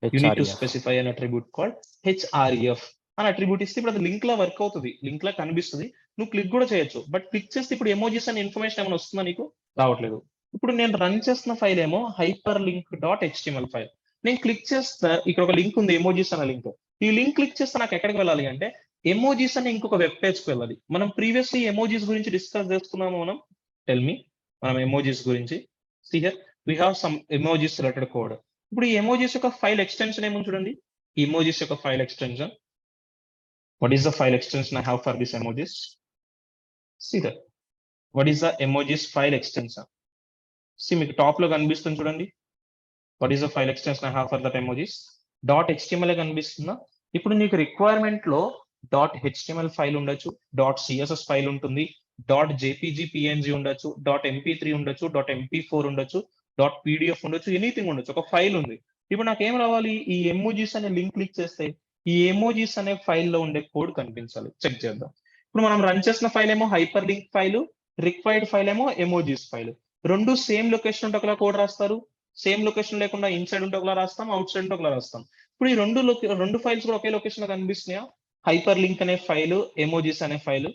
you need to HREF. Specify an attribute called HREF అని అట్రిబ్యూట్ ఇస్తే ఇప్పుడు అది లింక్ లా వర్క్ అవుతుంది, లింక్ లా కనిపిస్తుంది, నువ్వు క్లిక్ కూడా చేయొచ్చు. బట్ క్లిక్ చేస్తే ఇప్పుడు ఎమోజీస్ అనే ఇన్ఫర్మేషన్ ఏమైనా వస్తుందా, నీకు రావట్లేదు. ఇప్పుడు నేను రన్ చేస్తున్న ఫైల్ ఏమో hyper link dot HTML file. నేను క్లిక్ చేస్తా, ఇక్కడ ఒక లింక్ ఉంది ఎమోజీస్ అనే లింక్. ఈ లింక్ క్లిక్ చేస్తే నాకు ఎక్కడికి వెళ్ళాలి అంటే ఎమోజీస్ అనే ఇంకొక వెబ్ పేజ్ కి వెళ్ళాలి. మనం ప్రీవియస్లీ ఎమోజీస్ గురించి డిస్కస్ చేసుకున్నాము. మనం టెల్ మీ, మనం ఎమోజీస్ గురించి see here we have some emojis related code. ఇప్పుడు ఈ ఎమోజీస్ యొక్క ఫైల్ ఎక్స్టెన్షన్ ఏమో చూడండి, ఈ ఎమోజీస్ యొక్క file extension. What is the file extension I have for this emojis? See that. What is the emojis file extension? See మీకు top లో కనిపిస్తుంది చూడండి. What is the file extension I have for that emojis? .html కనిపిస్తుందా? ఇప్పుడు నీకు requirement లో .html file ఉండొచ్చు, .css file ఉంటుంది, .jpg png ఉండొచ్చు, .mp3 ఉండొచ్చు, .mp4 ఉండొచ్చు, .pdf ఉండొచ్చు, ఎనీథింగ్ ఉండొచ్చు, ఒక ఫైల్ ఉంది. ఇప్పుడు నాకు ఏం రావాలి, ఈ ఎమోజీస్ అనే లింక్ క్లిక్ చేస్తే ఈ ఎమోజీస్ అనే ఫైల్లో ఉండే కోడ్ కనిపించాలి. చెక్ చేద్దాం. ఇప్పుడు మనం రన్ చేసిన ఫైల్ ఏమో hyper link file, required file ఏమో ఎమోజీస్ ఫైల్. రెండు సేమ్ లొకేషన్ ఉంటే ఒకలా కోడ్ రాస్తారు, సేమ్ లొకేషన్ లేకుండా ఇన్సైడ్ ఉంటే ఒకలా రాస్తాం, అవుట్ సైడ్ ఉంటే ఒకలా రాస్తాం. ఇప్పుడు ఈ రెండు ఫైల్స్ కూడా ఒకే లొకేషన్ లో కనిపిస్తున్నాయా, హైపర్ లింక్ అనే ఫైల్, ఎమోజీస్ అనే file.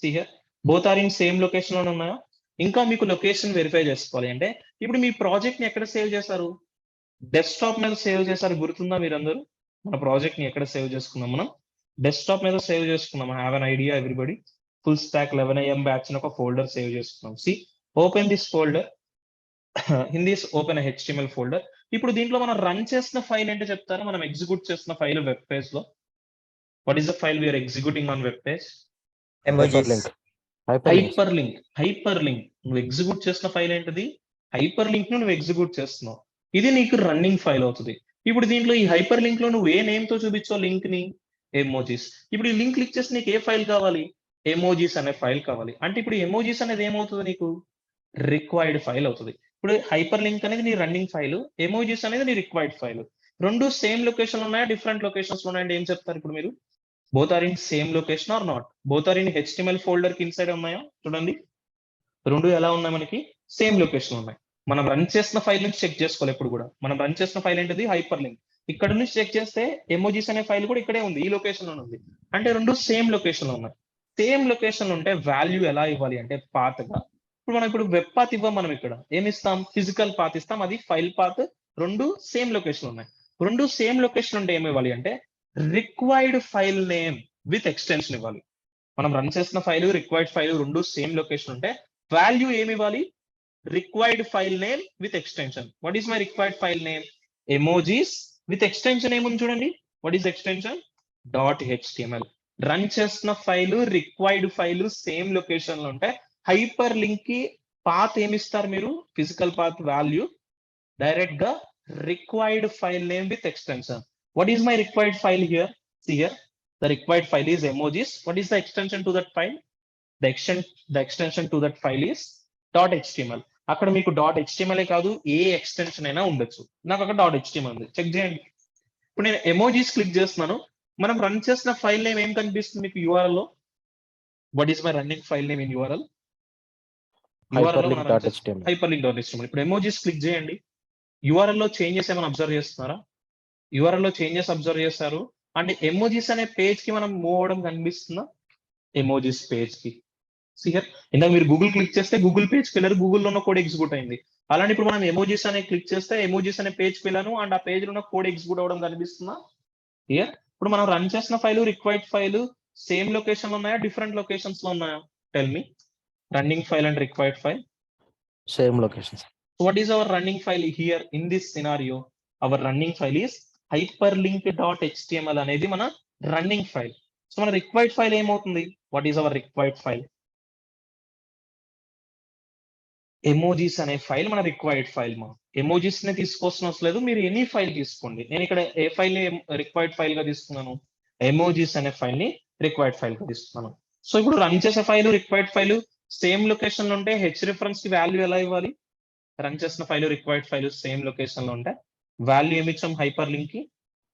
See here both are in same location లోనే ఉన్నాయా. ఇంకా మీకు లొకేషన్ వెరిఫై చేసుకోవాలి అంటే ఇప్పుడు మీ ప్రాజెక్ట్ ని ఎక్కడ సేవ్ చేశారు, డెస్క్టాప్ మీద సేవ్ చేశారు, గుర్తుందా మీరందరూ? మన ప్రాజెక్ట్ ని ఎక్కడ సేవ్ చేసుకున్నాం, మనం డెస్క్టాప్ మీద సేవ్ చేసుకున్నాం. Have an idea everybody? Full stack 11 AM batch అని ఒక ఫోల్డర్ సేవ్ చేసుకున్నాం. See open this folder, in this open HTML folder. ఇప్పుడు దీంట్లో మనం రన్ చేసిన ఫైల్ ఏంటో చెప్తారా, మనం ఎగ్జిక్యూట్ చేసిన ఫైల్ వెబ్ పేజ్ లో. What is the file we're executing on web page? Emojis. Hyperlink. Hyperlink నువ్వు ఎగ్జిక్యూట్ చేసిన ఫైల్ ఏంటిది, హైపర్ లింక్ ను నువ్వు ఎగ్జిక్యూట్ చేస్తున్నావు. ఇది నీకు రన్నింగ్ ఫైల్ అవుతుంది. ఇప్పుడు దీంట్లో ఈ హైపర్ లింక్ లో నువ్వు ఏ నేమ్ తో చూపించావు లింక్ ని, ఎమోజీస్. ఇప్పుడు ఈ లింక్ క్లిక్ చేసి నీకు ఏ ఫైల్ కావాలి, ఎమోజీస్ అనే ఫైల్ కావాలి. అంటే ఇప్పుడు ఎమోజీస్ అనేది ఏమవుతుంది, నీకు రిక్వైర్డ్ ఫైల్ అవుతుంది. ఇప్పుడు హైపర్ లింక్ అనేది నీ రన్నింగ్ ఫైల్, ఎమోజీస్ అనేది నీ రిక్వైర్డ్ ఫైల్. రెండు సేమ్ లొకేషన్ ఉన్నాయా, డిఫరెంట్ లొకేషన్స్ ఉన్నాయంటే ఏం చెప్తారు ఇప్పుడు మీరు? Both are in same location or not? Both are in HTML folder కి ఇన్సైడ్ ఉన్నాయా? చూడండి, రెండు ఎలా ఉన్నాయి, మనకి సేమ్ లొకేషన్ ఉన్నాయి. మనం రన్ చేసిన ఫైల్ నుంచి చెక్ చేసుకోవాలి. ఎప్పుడు కూడా మనం రన్ చేసిన ఫైల్ ఏంటిది, హైపర్ లింక్. ఇక్కడ నుంచి చెక్ చేస్తే ఎమోజీస్ అనే ఫైల్ కూడా ఇక్కడే ఉంది, ఈ లొకేషన్ లో ఉంది. అంటే రెండు సేమ్ లొకేషన్ లో ఉన్నాయి. సేమ్ లొకేషన్ ఉంటే వాల్యూ ఎలా ఇవ్వాలి అంటే పాత్ గా. ఇప్పుడు వెబ్ పాత్ ఇవ్వం, మనం ఇక్కడ ఏమి ఇస్తాం, ఫిజికల్ పాత్ ఇస్తాం, అది ఫైల్ పాత్. రెండు సేమ్ లొకేషన్ ఉన్నాయి. రెండు సేమ్ లొకేషన్ ఉంటే ఏమి ఇవ్వాలి అంటే required file name with extension ఇవ్వాలి. మనం రన్ చేసిన ఫైల్, రిక్వైర్డ్ ఫైల్ రెండు సేమ్ లొకేషన్ ఉంటే వాల్యూ ఏమి ఇవ్వాలి, required file name with extension. What is my required file name, emojis with extension ఏముంది చూడండి, what is extension, .html. Run చేసిన file, required file same location లో ఉంటే హైపర్ లింక్ కి పాత్ ఏమి ఇస్తారు మీరు, ఫిజికల్ పాత్ వాల్యూ, డైరెక్ట్ గా required file name with extension. What is my required file here? See here, the required file is emojis. What is the extension to that file? The extension to that file is .html. అక్కడ మీకు .html కాదు, ఏ extension అయినా ఉండొచ్చు. నాకు అక్కడ .html ఉంది, check చేయండి. ఇప్పుడు నేను ఎమోజీస్ క్లిక్ చేస్తున్నాను, మనం రన్ చేసిన ఫైల్ నేమ్ ఏం కనిపిస్తుంది మీకు URL లో? What is my running file name in URL? Hyperlink.html. Hyperlink.html. ఇప్పుడు ఎమోజీస్ క్లిక్ చేయండి, URL లో చేంజెస్ ఏమైనా అబ్జర్వ్ చేస్తున్నారా? URL లో చేంజెస్ అబ్జర్వ్ చేస్తారు. అంటే ఎమోజీస్ అనే పేజ్ కి మనం మూవ్ అవడం కనిపిస్తుందా, ఎమోజీస్ పేజ్ కి. సియర్ ఇందాక మీరు గూగుల్ క్లిక్ చేస్తే గూగుల్ పేజ్ కి వెళ్ళారు, గూగుల్లో ఉన్న కోడ్ ఎగ్జిక్యూట్ అయింది. అలాంటి ఇప్పుడు మనం ఎమోజీస్ అనే క్లిక్ చేస్తే ఎమోజీస్ అనే పేజ్ కి వెళ్ళాను, అండ్ ఆ పేజ్ లో ఉన్న కోడ్ ఎగ్జిక్యూట్ అవ్వడం కనిపిస్తుందా? ఇయర్ ఇప్పుడు మనం రన్ చేసిన file, required file same location లో ఉన్నాయా, డిఫరెంట్ లొకేషన్స్ లో ఉన్నాయా? Tell me, running file and required file. Same locations. What is our running file here in this scenario? Our running file is hyperlink.html అనేది మన running file. So మన required file ఏమవుతుంది, what is our required file? Emojis అనే file మన required file. మా emojis ని తీసుకోవాల్సిన అవసరం లేదు, మీరు ఎనీ ఫైల్ తీసుకోండి. నేను ఇక్కడ ఏ ఫైల్ ని రిక్వైర్డ్ ఫైల్ గా తీసుకున్నాను, ఎమోజీస్ అనే ఫైల్ ని రిక్వైర్డ్ ఫైల్ గా తీసుకున్నాను. సో ఇప్పుడు రన్ చేసే file, required file same location లో ఉంటే హెచ్ రిఫరెన్స్ కి వాల్యూ ఎలా ఇవ్వాలి? రన్ చేసిన file required file same location లో ఉంటే వాల్యూ ఏమి ఇచ్చాం హైపర్ లింక్ కి?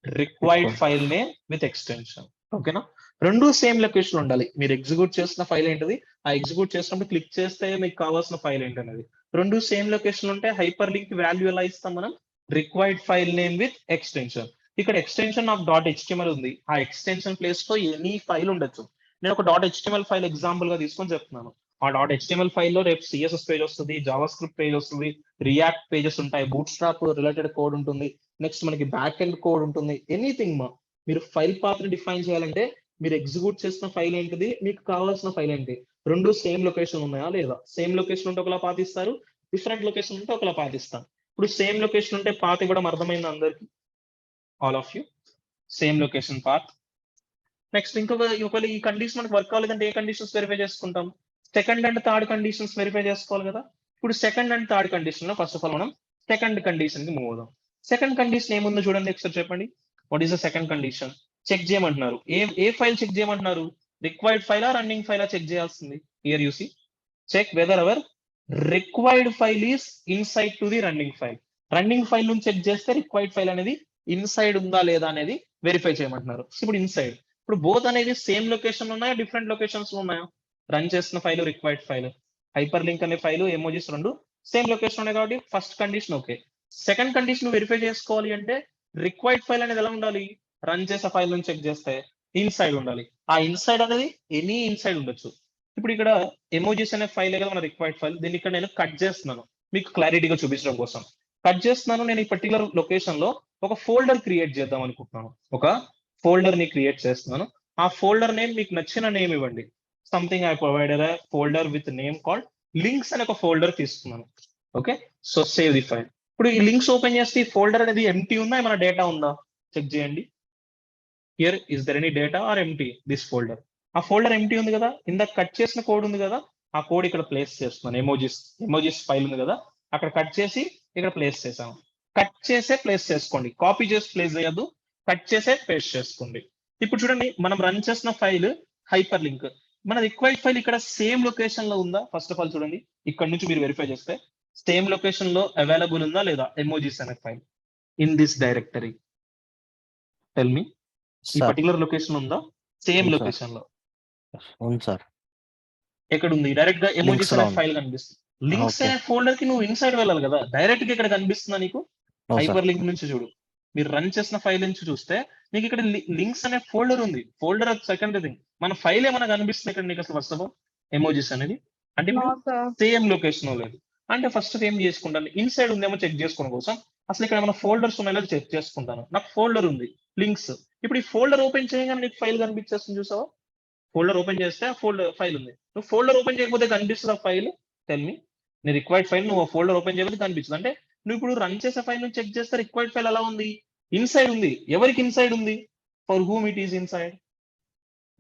Required file name with extension. ఓకేనా? రెండు సేమ్ లొకేషన్ ఉండాలి. మీరు ఎగ్జిక్యూట్ చేసిన ఫైల్ ఏంటిది, ఆ ఎగ్జిక్యూట్ చేసినప్పుడు క్లిక్ చేస్తే మీకు కావాల్సిన ఫైల్ ఏంటనేది రెండు సేమ్ లొకేషన్ ఉంటే హైపర్ లింక్ వాల్యూ ఎలా ఇస్తాం మనం? Required file name with extension. ఇక్కడ ఎక్స్టెన్షన్ ఆఫ్ డాట్ హెచ్టిఎంఎల్ ఉంది. ఆ ఎక్స్టెన్షన్ ప్లేస్ లో ఎనీ ఫైల్ ఉండొచ్చు. నేను ఒక డాట్ హెచ్టిఎంఎల్ ఫైల్ ఎగ్జాంపుల్ గా తీసుకొని చెప్తున్నాను. ఆ డాట్ హెచ్టిఎంఎల్ ఫైల్లో రేపు సిఎస్ఎస్ పేజ్ వస్తుంది, జావా స్క్రిప్ట్ పేజ్ వస్తుంది, రియాక్ట్ పేజెస్ ఉంటాయి, బూట్ స్ట్రాప్ రిలేటెడ్ కోడ్ ఉంటుంది, నెక్స్ట్ మనకి బ్యాక్ ఎండ్ కోడ్ ఉంటుంది. ఎనీథింగ్ మీరు ఫైల్ పాత్ ని డిఫైన్ చేయాలంటే మీరు ఎగ్జిక్యూట్ చేసిన ఫైల్ ఏంటిది, మీకు కావాల్సిన ఫైల్ ఏంటి, రెండు సేమ్ లొకేషన్ ఉన్నాయా లేదా? సేమ్ లొకేషన్ ఉంటే ఒకలా పాత్ ఇస్తారు, డిఫరెంట్ లొకేషన్ ఉంటే ఒకలా పాత్ ఇస్తాం. ఇప్పుడు సేమ్ లొకేషన్ ఉంటే పాత్ ఇవ్వడం అర్థమైంది అందరికి? All of you same location path. Next ఒకవేళ ఈ కండిషన్ మనకు వర్క్ అవ్వలేదంటే ఏ కండిషన్స్ వెరిఫై చేసుకుంటాం? Second and third conditions verify చేసుకోవాలి కదా. ఇప్పుడు సెకండ్ అండ్ థర్డ్ కండిషన్ లో ఫస్ట్ ఆఫ్ ఆల్ మనం సెకండ్ కండిషన్ కి మూవ్ అవుదాం. సెకండ్ కండిషన్ ఏముందో చూడండి ఒకసారి చెప్పండి. What is the second condition? Check చేయమంటున్నారు. ఏ ఫైల్ చెక్ చేయమంటున్నారు? రిక్వైర్డ్ ఫైలా రన్నింగ్ ఫైలా చెక్ చేయాల్సింది? Here you see check whether our required file is inside to the running file. Running file నుంచి చెక్ చేస్తే రిక్వైర్డ్ ఫైల్ అనేది ఇన్సైడ్ ఉందా లేదా అనేది వెరిఫై చేయమంటున్నారు. ఇప్పుడు ఇన్సైడ్, ఇప్పుడు బోత్ అనేది సేమ్ లొకేషన్ ఉన్నాయా, డిఫరెంట్ లొకేషన్స్ ఉన్నాయా? రన్ చేసిన file required file, hyper link అనే ఫైల్, ఎమోజిస్ రెండు సేమ్ లొకేషన్ ఉన్నాయి కాబట్టి first condition okay. Second condition verify చేసుకోవాలి అంటే రిక్వైర్డ్ ఫైల్ అనేది ఎలా ఉండాలి? రన్ చేసే ఫైల్ నుంచి చెక్ చేస్తే ఇన్సైడ్ ఉండాలి. ఆ ఇన్సైడ్ అనేది ఎనీ ఇన్సైడ్ ఉండొచ్చు. ఇప్పుడు ఇక్కడ ఎమోజిస్ అనే ఫైల్ కదా మన రిక్వైర్డ్ ఫైల్. దీన్ని ఇక్కడ నేను కట్ చేస్తున్నాను మీకు క్లారిటీగా చూపించడం కోసం. కట్ చేస్తున్నాను. నేను ఈ పర్టికులర్ లొకేషన్ లో ఒక ఫోల్డర్ క్రియేట్ చేద్దాం అనుకుంటున్నాను. ఒక ఫోల్డర్ ని క్రియేట్ చేస్తున్నాను. ఆ ఫోల్డర్ నేమ్ మీకు నచ్చిన నేమ్ ఇవ్వండి. Something I provided a folder with name called links అనే ఒక ఫోల్డర్ తీసుకున్నాను. Okay, so save the file. ఇప్పుడు ఈ లింక్స్ ఓపెన్ చేస్తే ఈ ఫోల్డర్ అనేది ఎంటీ ఉందా, ఏమైనా డేటా ఉందా చెక్ చేయండి. Here is there any data or empty this folder? ఆ ఫోల్డర్ ఎంటీ ఉంది కదా, ఇందాక కట్ చేసిన కోడ్ ఉంది కదా, ఆ కోడ్ ఇక్కడ ప్లేస్ చేస్తున్నాను. ఎమోజిస్ ఫైల్ ఉంది కదా, అక్కడ కట్ చేసి ఇక్కడ ప్లేస్ చేసాము. కట్ చేసే ప్లేస్ చేసుకోండి, కాపీ చేసి ప్లేస్ చేయొద్దు, కట్ చేసే పేస్ట్ చేసుకోండి. ఇప్పుడు చూడండి మనం రన్ చేసిన ఫైల్ హైపర్ లింక్. మన రిక్వైర్డ్ ఫైల్ ఇక్కడ సేమ్ లొకేషన్ లో ఉందా? ఫస్ట్ ఆఫ్ ఆల్ చూడండి, ఇక్కడ నుంచి మీరు వెరిఫై చేస్తే సేమ్ లొకేషన్ లో అవైలబుల్ ఉందా లేదా ఎమోజిస్ అనే file in this directory? Tell me, ఈ సార్ పర్టికులర్ లొకేషన్ ఉందా? సేమ్ ఉంది సార్. లొకేషన్ లో ఉంది సార్. ఎక్కడ ఉంది? డైరెక్ట్ గా ఎమోజిస్ Links లో అనే ఉంది. ఫైల్ కనిపిస్తుంది. Links okay. అనే ఫోల్డర్ కి నువ్వు ఇన్సైడ్ వెళ్ళాలి కదా, డైరెక్ట్ గా ఇక్కడ కనిపిస్తుందా నీకు? అవును సార్. హైపర్ లింక్ నుంచి చూడు, మీరు రన్ చేసిన ఫైల్ నుంచి చూస్తే నీకు ఇక్కడ లింక్స్ అనే ఫోల్డర్ ఉంది. ఫోల్డర్ సెకండ్ థింగ్, మన ఫైల్ ఏమైనా కనిపిస్తుంది ఇక్కడ నీకు అసలు ఫస్ట్ ఆఫ్ ఆల్ ఎమోజిస్ అనేది? అంటే సేమ్ లొకేషన్ లేదు. అంటే ఫస్ట్ ఏం చేసుకుంటాను, ఇన్సైడ్ ఉందేమో చెక్ చేసుకోవడం కోసం అసలు ఇక్కడ ఏమైనా ఫోల్డర్స్ ఉన్నాయో చెక్ చేసుకుంటాను. నాకు ఫోల్డర్ ఉంది లింక్స్. ఇప్పుడు ఈ ఫోల్డర్ ఓపెన్ చేయగానే నీకు ఫైల్ కనిపించేస్తుంది చూసావా? ఫోల్డర్ ఓపెన్ చేస్తే ఫోల్డర్ ఫైల్ ఉంది. నువ్వు ఫోల్డర్ ఓపెన్ చేయకపోతే కనిపిస్తుంది ఆ ఫైల్? టెల్ మీ, నీ రిక్వైర్డ్ ఫైల్ నువ్వు ఫోల్డర్ ఓపెన్ చేయకపోతే కనిపిస్తుంది. అంటే నువ్వు ఇప్పుడు రన్ చేసే ఫైల్ నుంచి చెక్ చేస్తే రిక్వైర్డ్ ఫైల్ ఎలా ఉంది? ఇన్సైడ్ ఉంది. ఎవరికి ఇన్సైడ్ ఉంది? For whom it is inside?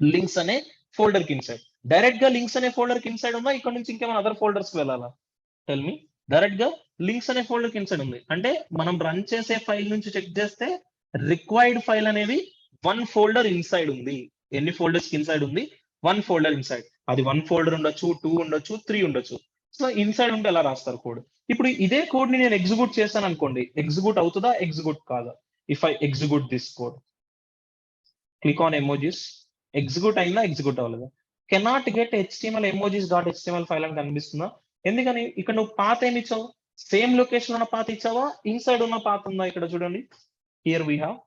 Links అనే ఫోల్డర్ కి ఇన్సైడ్. డైరెక్ట్ గా లింక్స్ అనే ఫోల్డర్ కి ఇన్సైడ్ ఉందా, ఇక్కడ నుంచి ఇంకేమైనా అదర్ ఫోల్డర్స్ కి వెళ్ళాలా? Tell me. డైరెక్ట్ గా లింక్స్ అనే ఫోల్డర్ కి ఇన్సైడ్ ఉంది. అంటే మనం రన్ చేసే ఫైల్ నుంచి చెక్ చేస్తే రిక్వైర్డ్ ఫైల్ అనేది వన్ ఫోల్డర్ ఇన్సైడ్ ఉంది. ఎన్ని ఫోల్డర్స్ కి ఇన్సైడ్ ఉంది? One folder inside. అది వన్ ఫోల్డర్ ఉండొచ్చు, 2 ఉండొచ్చు, 3 ఉండొచ్చు. సో ఇన్సైడ్ ఉంటే ఎలా రాస్తారు కోడ్? ఇప్పుడు ఇదే కోడ్ ని నేను ఎగ్జిక్యూట్ చేస్తాను అనుకోండి, ఎగ్జిక్యూట్ అవుతుందా, ఎగ్జిక్యూట్ కాదా? If I execute this code, click on emojis, execute అయిందా, ఎగ్జిక్యూట్ అవ్వలేదా? Cannot get HTML emojis dot HTML file అని కనిపిస్తుందా? ఎందుకని? ఇక్కడ నువ్వు పాత్ ఏమి ఇచ్చావు? సేమ్ లొకేషన్ ఉన్న పాత్ ఇచ్చావా, ఇన్సైడ్ ఉన్న పాత్ ఉందా? ఇక్కడ చూడండి, here we have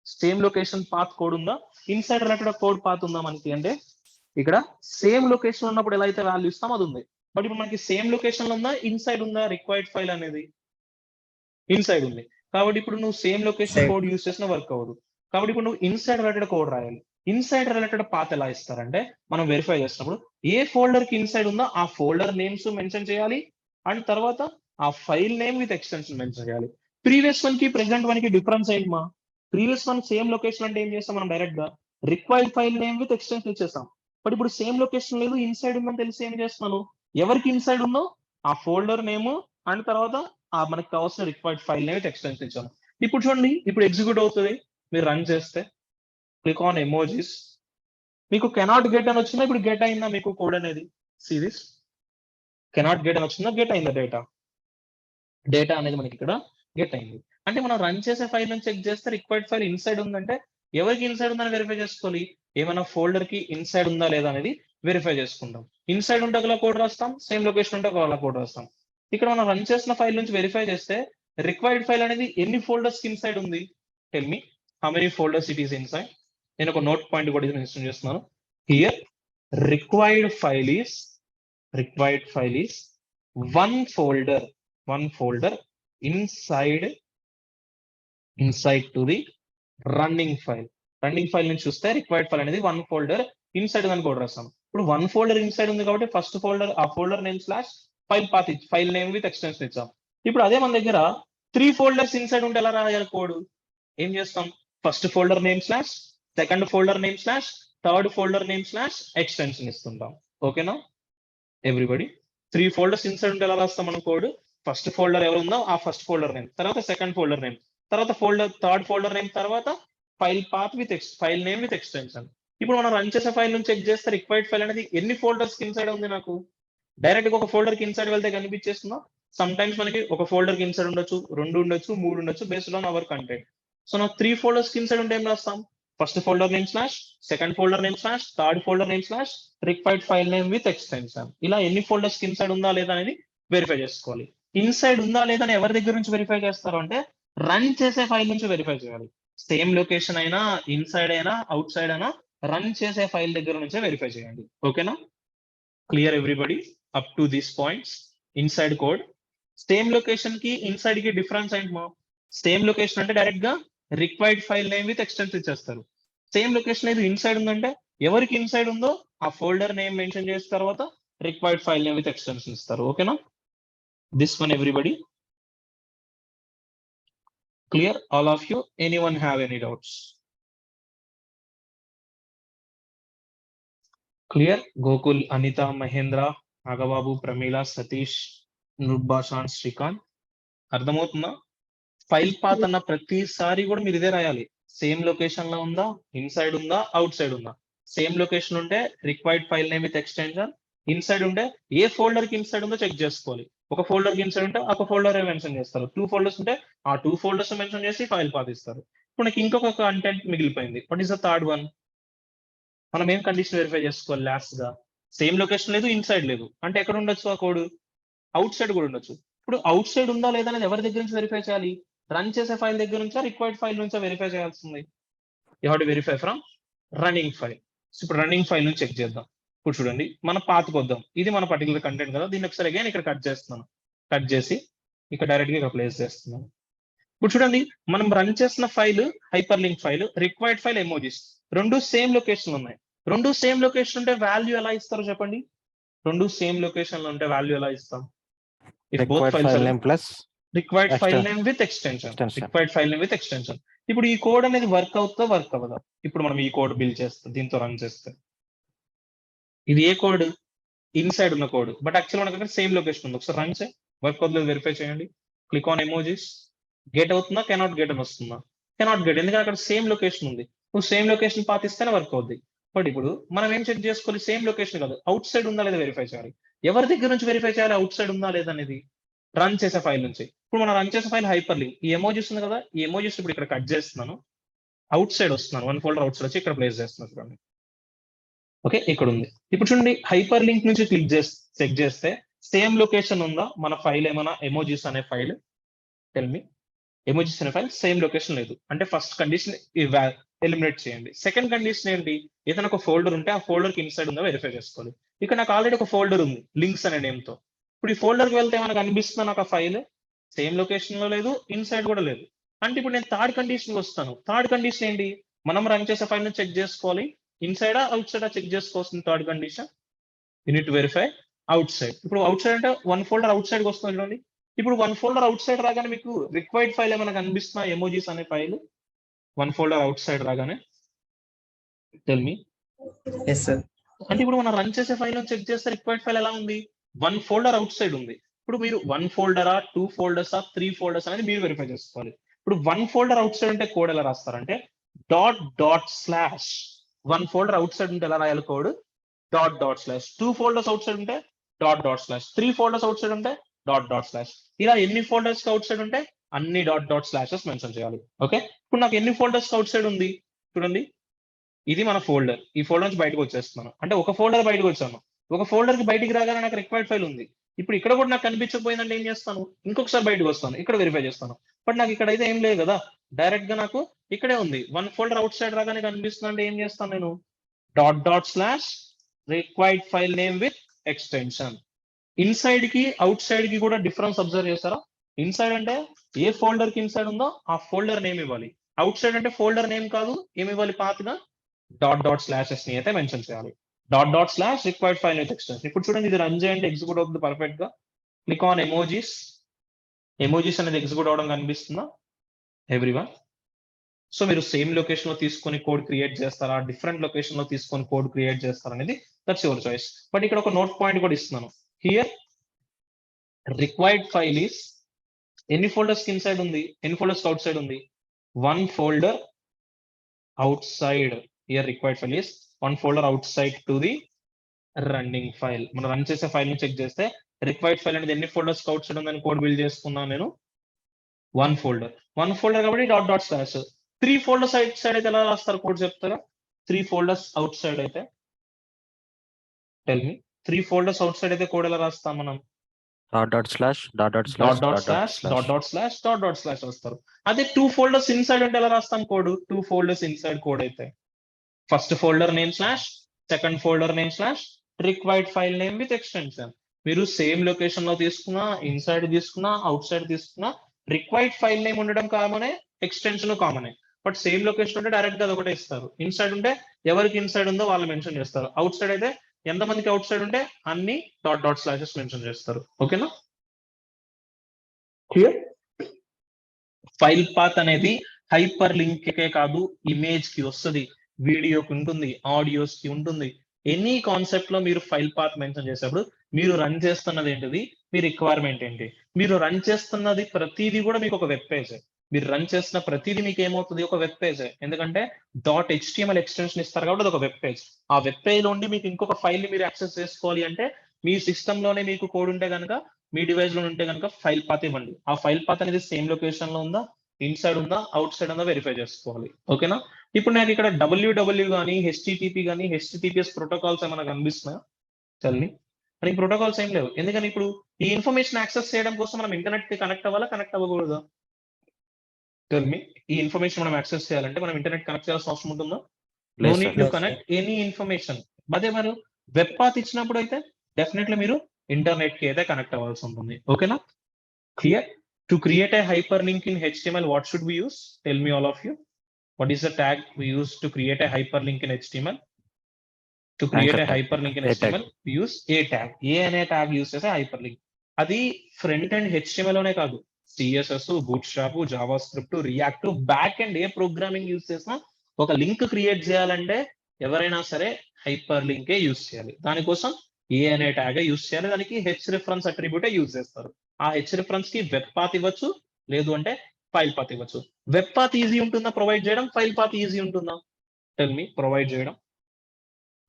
same location path code ఉందా, ఇన్సైడ్ రిలేటెడ్ కోడ్ పాత్ ఉందా మనకి? అంటే ఇక్కడ సేమ్ లొకేషన్ ఉన్నప్పుడు ఎలా అయితే వాల్యూ ఇస్తాం అది ఉంది. బట్ ఇప్పుడు మనకి సేమ్ లొకేషన్ లో ఉందా, ఇన్సైడ్ ఉందా రిక్వైర్డ్ ఫైల్ అనేది? ఇన్సైడ్ ఉంది. కాబట్టి ఇప్పుడు నువ్వు same location Same. Code use చేసిన వర్క్ అవ్వదు. కాబట్టి ఇప్పుడు నువ్వు ఇన్సైడ్ రిలేటెడ్ కోడ్ రాయాలి. ఇన్సైడ్ రిలేటెడ్ పాత్ ఎలా ఇస్తారంటే మనం వెరిఫై చేసినప్పుడు ఏ ఫోల్డర్ కి ఇన్సైడ్ ఉందో ఆ ఫోల్డర్ నేమ్స్ మెన్షన్ చేయాలి, అండ్ తర్వాత ఆ file name with extension mention చేయాలి. ప్రీవియస్ వన్ కి ప్రెసెంట్ వన్ కి డిఫరెన్స్ ఏంటి మా? ప్రీవియస్ వన్ సేమ్ లొకేషన్ అంటే ఏం చేస్తాం మనం, డైరెక్ట్ గా required file name with extension ఇచ్చేస్తాం. బట్ ఇప్పుడు సేమ్ లొకేషన్ లేదు, ఇన్సైడ్ ఉందని తెలిసి ఏం చేస్తున్నాను, ఎవరికి ఇన్సైడ్ ఉందో ఆ ఫోల్డర్ నేమ్ అండ్ తర్వాత ఆ మనకి కావాల్సిన required file name with extension ఇచ్చాను. ఇప్పుడు చూడండి, ఇప్పుడు ఎగ్జిక్యూట్ అవుతుంది. మీరు రన్ చేస్తే క్లిక్ ఆన్ ఎమోజిస్, మీకు కెనాట్ గెట్ అని వచ్చిందా, ఇప్పుడు గెట్ అయిందా మీకు కోడ్ అనేది? సిరీస్ కెనాట్ గెట్ అని వచ్చిందా, గెట్ అయిందా డేటా అనేది మనకి ఇక్కడ గెట్ అయింది. అంటే మనం రన్ చేసే ఫైల్ నుంచి చెక్ చేస్తే రిక్వైర్డ్ ఫైల్ ఇన్సైడ్ ఉందంటే ఎవరికి ఇన్సైడ్ ఉందని వెరిఫై చేసుకోవాలి. ఏమైనా ఫోల్డర్ కి ఇన్సైడ్ ఉందా లేదా అనేది వెరిఫై చేసుకుంటాం. ఇన్సైడ్ ఉంటే ఒకలా కోడ్ రాస్తాం, సేమ్ లొకేషన్ ఉంటే ఒకలా కోడ్ రాస్తాం. ఇక్కడ మనం రన్ చేసిన ఫైల్ నుంచి వెరిఫై చేస్తే రిక్వైర్డ్ ఫైల్ అనేది ఎన్ని ఫోల్డర్స్ కి ఇన్సైడ్ ఉంది. Tell me how many folders it is inside. నేను ఒక నోట్ పాయింట్ కూడా మెన్షన్ చేస్తున్నాను. Here required file is one folder inside to the running file నుంచి చూస్తే రిక్వైర్డ్ ఫైల్ అనేది వన్ ఫోల్డర్ ఇన్సైడ్ అని కోడ్ రాస్తాం. ఇప్పుడు వన్ ఫోల్డర్ ఇన్సైడ్ ఉంది కాబట్టి ఫస్ట్ ఫోల్డర్ ఆ folder name slash file path file name with extension ఇచ్చాం. ఇప్పుడు అదే మన దగ్గర 3 ఫోల్డర్స్ ఇన్సైడ్ ఉంటే ఎలా రాయాలి కోడ్? ఏం చేస్తాం? First folder name slash, second folder name slash, third folder name slash extension ఇస్తుంటాం. ఓకేనా ఎవ్రీబడి? 3 ఫోల్డర్స్ ఇన్సైడ్ ఉంటే ఎలా రాస్తాం మనం కోడ్? ఫస్ట్ ఫోల్డర్ ఎవరు ఉందో ఆ ఫస్ట్ ఫోల్డర్ నేమ్, తర్వాత సెకండ్ ఫోల్డర్ నేమ్, తర్వాత థర్డ్ ఫోల్డర్ నేమ్, తర్వాత file path with file name with extension. ఇప్పుడు మనం రన్ చేసే ఫైల్ నుంచి చెక్ చేస్తే రిక్వైర్డ్ ఫైల్ అనేది ఎన్ని ఫోల్డర్స్ కి ఇన్సైడ్ ఉంది. నాకు డైరెక్ట్ గా ఒక ఫోల్డర్ కి ఇన్సైడ్ వెళ్తే కనిపించేస్తుందా? సమ్ టైమ్స్ మనకి ఒక ఫోల్డర్ కి ఇన్సైడ్ ఉండొచ్చు, 2 ఉండొచ్చు, 3 ఉండొచ్చు, based on hour content. So నాకు 3 ఫోల్డర్స్ కి ఇన్సైడ్ ఉంటే ఏం రాస్తాం? First folder name slash, second folder name slash, third folder name slash, required file name with extension. ఇలా ఎన్ని ఫోల్డర్స్ కి ఇన్సైడ్ ఉందా లేదా అనేది వెరిఫై చేసుకోవాలి. ఇన్సైడ్ ఉందా లేదా అని ఎవరి దగ్గర నుంచి వెరిఫై చేస్తారు అంటే రన్ చేసే ఫైల్ నుంచి వెరిఫై చేయాలి. సేమ్ లొకేషన్ అయినా, ఇన్సైడ్ అయినా, అవుట్ సైడ్ అయినా రన్ చేసే ఫైల్ దగ్గర నుంచే వెరిఫై చేయండి. ఓకేనా? Clear everybody up to these points? Inside code, same location కి ఇన్సైడ్ కి డిఫరెన్స్ ఏంటి మా? సేమ్ లొకేషన్ అంటే డైరెక్ట్ గా required file name with extension ఇచ్చేస్తారు. సేమ్ లొకేషన్ అయితే ఇన్సైడ్ ఉందంటే ఎవరికి ఇన్సైడ్ ఉందో ఆ ఫోల్డర్ నేమ్ మెన్షన్ చేసిన తర్వాత required file name with extension ఇస్తారు. ఓకేనా? This one everybody clear? All of you? Anyone have any doubts? Clear? Gokul, Anita, Mahendra, Nagababu, Pramila, Satish, Nurbashan, Shrikant. అర్థమవుతుందా? ఫైల్ పాత్ అన్న ప్రతిసారి కూడా మీరు ఇదే రాయాలి. సేమ్ లొకేషన్ లో ఉందా, ఇన్సైడ్ ఉందా, అవుట్ సైడ్ ఉందా. సేమ్ లొకేషన్ ఉంటే required file name with extension, inside ఉంటే ఏ ఫోల్డర్ కి ఇన్సైడ్ ఉందో చెక్ చేసుకోవాలి. ఒక ఫోల్డర్ కి ఇన్సైడ్ ఉంటే ఒక ఫోల్డర్ మెన్షన్ చేస్తారు. 2 ఫోల్డర్స్ ఉంటే ఆ 2 ఫోల్డర్స్ మెన్షన్ చేసి ఫైల్ పాత్ ఇస్తారు. ఇప్పుడు నాకు ఇంకొక కంటెంట్ మిగిలిపోయింది. What is the third one? మనం ఏం కండిషన్ వెరిఫై చేసుకోవాలి లాస్ట్ గా? సేమ్ లొకేషన్ లేదు, ఇన్సైడ్ లేదు అంటే ఎక్కడ ఉండొచ్చు ఆ కోడ్? అవుట్ సైడ్ కూడా ఉండొచ్చు. ఇప్పుడు అవుట్ సైడ్ ఉందా లేదా అనేది ఎవరి దగ్గర నుంచి వెరిఫై చేయాలి? రన్ చేసే ఫైల్ దగ్గర నుంచా, రిక్వైర్డ్ ఫైల్ నుంచా వెరిఫై చేయాల్సింది? You have to verify from running file. ఇప్పుడు రన్నింగ్ ఫైల్ నుంచి చెక్ చేద్దాం. ఇప్పుడు చూడండి, మన పాత్కి వద్దాం. ఇది మన పర్టికులర్ కంటెంట్ కదా, దీన్ని ఒకసారి అగైన్ ఇక్కడ కట్ చేస్తున్నాను. కట్ చేసి ఇక్కడ డైరెక్ట్ గా ఇక్కడ ప్లేస్ చేస్తున్నాను. ఇప్పుడు చూడండి, మనం రన్ చేసిన file hyper link file, required file emojis, రెండు సేమ్ లొకేషన్ ఉన్నాయి. రెండు సేమ్ లొకేషన్ ఉంటే వాల్యూ ఎలా ఇస్తారో చెప్పండి? రెండు సేమ్ లొకేషన్ లో ఉంటే వాల్యూ ఎలా ఇస్తాం? Required file name plus required file extension. Name with extension. Required file name with extension. ఇప్పుడు ఈ కోడ్ అనేది వర్క్ అవుతుందా, వర్క్ అవ్వదా? ఇప్పుడు మనం ఈ కోడ్ బిల్డ్ చేస్తాం, దీంతో రన్ చేస్తే ఇది ఏ కోడ్? ఇన్సైడ్ ఉన్న కోడ్, బట్ యాక్చువల్ మనకి అక్కడ సేమ్ లొకేషన్ ఉంది. ఒకసారి రన్ చేయి, వర్క్ అవుతుంది వెరిఫై చేయండి. Click on emojis. గెట్ అవుతుందా, కెనాట్ గెట్ అని వస్తుందా? కెనాట్ గెట్, ఎందుకంటే అక్కడ సేమ్ లొకేషన్ ఉంది. నువ్వు సేమ్ లొకేషన్ పాతిస్తేనే వర్క్ అవుద్ది. బట్ ఇప్పుడు మనం ఏం చెక్ చేసుకోవాలి? సేమ్ లొకేషన్ కాదు, అవుట్ సైడ్ ఉందా లేదా వెరిఫై చేయాలి. ఎవరి దగ్గర నుంచి వెరిఫై చేయాలి అవుట్ సైడ్ ఉందా లేదా అనేది? రన్ చేసే ఫైల్ నుంచి. ఇప్పుడు మనం రన్ చేసే ఫైల్ హైపర్ లింక్, ఈ ఎమోజిస్ ఉంది కదా, ఈ ఎమోజిస్ ఇప్పుడు ఇక్కడ కట్ చేస్తున్నాను. అవుట్ సైడ్ వస్తున్నాను, వన్ ఫోల్డర్ అవుట్ సైడ్ వచ్చి ఇక్కడ ప్లేస్ చేస్తున్నాను. చూడండి, ఓకే ఇక్కడ ఉంది. ఇప్పుడు చూడండి, హైపర్ లింక్ నుంచి క్లిక్ చేసి చెక్ చేస్తే సేమ్ లొకేషన్ ఉందా మన ఫైల్? ఏమైనా ఎమోజిస్ అనే ఫైల్? Tell me. ఎమోజిస్ అనే ఫైల్ సేమ్ లొకేషన్ లేదు అంటే ఫస్ట్ కండిషన్ ఎలిమినేట్ చేయండి. సెకండ్ కండిషన్ ఏంటి? ఏదైనా ఒక ఫోల్డర్ ఉంటే ఆ ఫోల్డర్ కి ఇన్సైడ్ ఉందా వెరిఫై చేసుకోవాలి. ఇక్కడ నాకు ఆల్రెడీ ఒక ఫోల్డర్ ఉంది లింక్స్ అనే నేమ్ తో. ఇప్పుడు ఈ ఫోల్డర్ కి వెళ్తే మనకు అనిపిస్తుంది నాకు ఆ ఫైల్ సేమ్ లొకేషన్ లో లేదు, ఇన్సైడ్ కూడా లేదు. అంటే ఇప్పుడు నేను థర్డ్ కండిషన్ వస్తాను. థర్డ్ కండిషన్ ఏంటి? మనం రన్ చేసే ఫైల్ ను చెక్ చేసుకోవాలి, ఇన్సైడా అవుట్ సైడా చెక్ చేసుకోవాల్సింది. Third condition unit verify out side. ఇప్పుడు అవుట్ సైడ్ అంటే వన్ ఫోల్డర్ అవుట్ సైడ్ వస్తుంది చూడండి. ఇప్పుడు వన్ ఫోల్డర్ అవుట్ సైడ్ రాగానే మీకు రిక్వైర్డ్ ఫైల్ ఏమైనా కనిపిస్తున్నా? ఎమోజిస్ అనే file one folder outside రాగానే టెల్ మీ. Yes sir. అంటే ఇప్పుడు మనం రన్ చేసే ఫైల్ చెక్ చేస్తే రిక్వైర్డ్ ఫైల్ ఎలా ఉంది? వన్ ఫోల్డర్ అవుట్ సైడ్ ఉంది. ఇప్పుడు మీరు వన్ ఫోల్డరా, 2 ఫోల్డర్సా, 3 ఫోల్డర్స్ అనేది మీరు వెరిఫై చేసుకోవాలి. ఇప్పుడు వన్ ఫోల్డర్ అవుట్ సైడ్ ఉంటే కోడ్ ఎలా రాస్తారంటే ./. వన్ ఫోల్డర్ అవుట్ సైడ్ ఉంటే ఎలా రాయాలి కోడ్? ./. 2 ఫోల్డర్స్ అవుట్ సైడ్ ఉంటే dot dot slash 3 folders out side ఉంటే డాట్ డాట్ స్లాష్ ఇలా ఎన్ని ఫోల్డర్స్ అవుట్ సైడ్ ఉంటే అన్ని డాట్ డాట్ స్లాషెస్ మెన్షన్ చేయాలి. ఓకే, ఇప్పుడు నాకు ఎన్ని ఫోల్డర్స్ అవుట్ సైడ్ ఉంది చూడండి, ఇది మన ఫోల్డర్. ఈ ఫోల్డర్ నుంచి బయటకు వచ్చేస్తున్నాను అంటే ఒక ఫోల్డర్ బయటకు వచ్చాను. ఒక ఫోల్డర్ కి బయటికి రాగానే నాకు రిక్వైర్డ్ ఫైల్ ఉంది. ఇప్పుడు ఇక్కడ కూడా నాకు కనిపించకపోయిందంటే ఏం చేస్తాను, ఇంకొకసారి బయటకు వస్తాను, ఇక్కడ వెరిఫై చేస్తాను. బట్ నాకు ఇక్కడ అయితే ఏం లేదు కదా, డైరెక్ట్ గా నాకు ఇక్కడే ఉంది. 1 ఫోల్డర్ అవుట్ సైడ్ రాగానే కనిపిస్తుంది అంటే ఏం చేస్తాను నేను, dot dot slash required file name with extension. Inside కి అవుట్ సైడ్ కి కూడా డిఫరెన్స్ అబ్జర్వ్ చేస్తారా? ఇన్సైడ్ అంటే ఏ ఫోల్డర్ కి ఇన్సైడ్ ఉందో ఆ ఫోల్డర్ నేమ్ ఇవ్వాలి. అవుట్ సైడ్ అంటే ఫోల్డర్ నేమ్ కాదు, ఏమి ఇవ్వాలి, పాతగా డాట్ డాట్ స్లాషెస్ ని అయితే మెన్షన్ చేయాలి. Dot dot slash required file with extension. ఇప్పుడు చూడండి ఇది రన్ చేయండి, ఎగ్జిక్యూట్ అవుతుంది పర్ఫెక్ట్ గా. Click on emojis. ఎమోజీస్ అనేది ఎగ్జిక్యూట్ అవడం కనిపిస్తుందా ఎవ్రీవన్? సో మీరు సేమ్ లొకేషన్ లో తీసుకొని కోడ్ క్రియేట్ చేస్తారా, డిఫరెంట్ లొకేషన్ లో తీసుకొని కోడ్ క్రియేట్ చేస్తారా అనేది దట్స్ యువర్ చాయిస్. బట్ ఇక్కడ ఒక నోట్ పాయింట్ కూడా ఇస్తున్నాను. హియర్ రిక్వైర్డ్ ఫైల్ ఈస్ ఎన్ని ఫోల్డర్స్ కి ఇన్సైడ్ ఉంది, ఎన్ని ఫోల్డర్స్ అవుట్ సైడ్ ఉంది, 1 folder out side. Here required file is 1 folder out side to the running file. మనం రన్ చేసే ఫైల్ ని చెక్ చేస్తే రిక్వైర్డ్ ఫైల్ అనేది ఎన్ని ఫోల్డర్స్ అవుట్ సైడ్ ఉందని కోడ్ బిల్డ్ చేసుకున్నాను నేను, 1 ఫోల్డర్. 1 ఫోల్డర్ కాబట్టి dot dot slash. 3 folders out side అయితే ఎలా రాస్తారు కోడ్ చెప్తారా? 3 ఫోల్డర్స్ అవుట్ సైడ్ అయితే tell me, 3 folders out side అయితే కోడ్ ఎలా రాస్తాం మనం? Dot dot slash dot dot dot slash dot slash dot dot slash dot dot slash వస్తారు. అదే 2 ఫోల్డర్స్ ఇన్సైడ్ అంటే ఎలా రాస్తాం కోడ్? 2 ఫోల్డర్స్ ఇన్సైడ్ కోడ్ అయితే first folder name slash, second folder name slash, required file name with extension. మీరు same location లో తీసుకున్నా, inside తీసుకున్నా, అవుట్ సైడ్ తీసుకున్నా, రిక్వైర్డ్ ఫైల్ నేమ్ ఉండడం కామనే, ఎక్స్టెన్షన్ కామనే. బట్ సేమ్ లొకేషన్ ఉంటే డైరెక్ట్ గా అది ఒకటే ఇస్తారు. ఇన్సైడ్ ఉంటే ఎవరికి ఇన్సైడ్ ఉందో వాళ్ళు మెన్షన్ చేస్తారు. అవుట్ సైడ్ అయితే ఎంతమందికి అవుట్ సైడ్ ఉంటే అన్ని డాట్ డాట్ స్లాషెస్ మెన్షన్ చేస్తారు. ఓకేనా? క్లియర్? ఫైల్ పాత్ అనేది హైపర్ లింక్ కే కాదు, ఇమేజ్ కి వస్తుంది, వీడియోకి ఉంటుంది, ఆడియోస్ కి ఉంటుంది. ఎనీ కాన్సెప్ట్ లో మీరు ఫైల్ పాత్ మెన్షన్ చేసేప్పుడు మీరు రన్ చేస్తున్నది ఏంటిది, మీ రిక్వైర్మెంట్ ఏంటి, మీరు రన్ చేస్తున్నది ప్రతిదీ కూడా మీకు ఒక వెబ్ పేజ్. మీరు రన్ చేస్తున్న ప్రతిదీ మీకు ఏమవుతుంది, ఒక వెబ్ పేజ్. ఎందుకంటే డాట్ HTML ఎక్స్టెన్షన్ ఇస్తారు కాబట్టి అది ఒక వెబ్ పేజ్. ఆ వెబ్ పేజ్ లో ఉండి మీకు ఇంకొక ఫైల్ ని మీరు యాక్సెస్ చేసుకోవాలి అంటే మీ సిస్టమ్ లోనే మీకు కోడ్ ఉంటే కనుక, మీ డివైస్ లో ఉంటే కనుక ఫైల్ పాత్ ఇవ్వండి. ఆ ఫైల్ పాత్ అనేది సేమ్ లొకేషన్ లో ఉందా, ఇన్సైడ్ ఉందా, అవుట్ సైడ్ ఉందా వెరిఫై చేసుకోవాలి. ఓకేనా? ఇప్పుడు నాకు ఇక్కడ WW కానీ HTTP కానీ HTTPS ప్రోటోకాల్స్ ఏమైనా కనిపిస్తున్నాయా? చల్లి మనకి ప్రోటోకాల్స్ ఏం లేవు. ఎందుకని ఇప్పుడు ఈ ఇన్ఫర్మేషన్ యాక్సెస్ చేయడం కోసం మనం ఇంటర్నెట్ కి కనెక్ట్ అవ్వాలా, కనెక్ట్ అవ్వకూడదా? టెల్మి, ఈ ఇన్ఫర్మేషన్ మనం యాక్సెస్ చేయాలంటే మనం ఇంటర్నెట్ కనెక్ట్ చేయాల్సిన అవసరం ఉంటుందా? నో లేదు నీడ్ సార్. టు లేదు కనెక్ట్ ఎనీ ఇన్ఫర్మేషన్. అదే మరి వెబ్ పాత్ ఇచ్చినప్పుడు అయితే డెఫినెట్లీ మీరు ఇంటర్నెట్ కి అయితే కనెక్ట్ అవ్వాల్సి ఉంటుంది. ఓకేనా? Clear? To create a hyperlink in HTML, what should we use? Tell me all of you. What is the tag we use to create a hyperlink in HTML? To create Anchor a tag. hyperlink in A tag. HTML, we use a tag. A అనే tag use చేసే hyperlink. అది front and HTML లోనే కాదు, CSS, bootstrap, Java script, react, back and A programming use చేసినా ఒక link create చేయాలంటే ఎవరైనా సరే హైపర్ లింకే యూస్ చేయాలి. దానికోసం ఏ అనే ట్యాగ్ యూస్ చేయాలి. దానికి రిఫరెన్స్ అట్రిబ్యూటే యూస్ చేస్తారు. ఆ రిఫరెన్స్ కి వెబ్ పాత్ ఇవ్వచ్చు, లేదు అంటే ఫైల్ పాత్ ఇవ్వచ్చు. వెబ్ పాత్ ఈజీ ఉంటుందా ప్రొవైడ్ చేయడం, ఫైల్ పాత్ ఈజీ ఉంటుందా? టెల్ మీ, ప్రొవైడ్ చేయడం.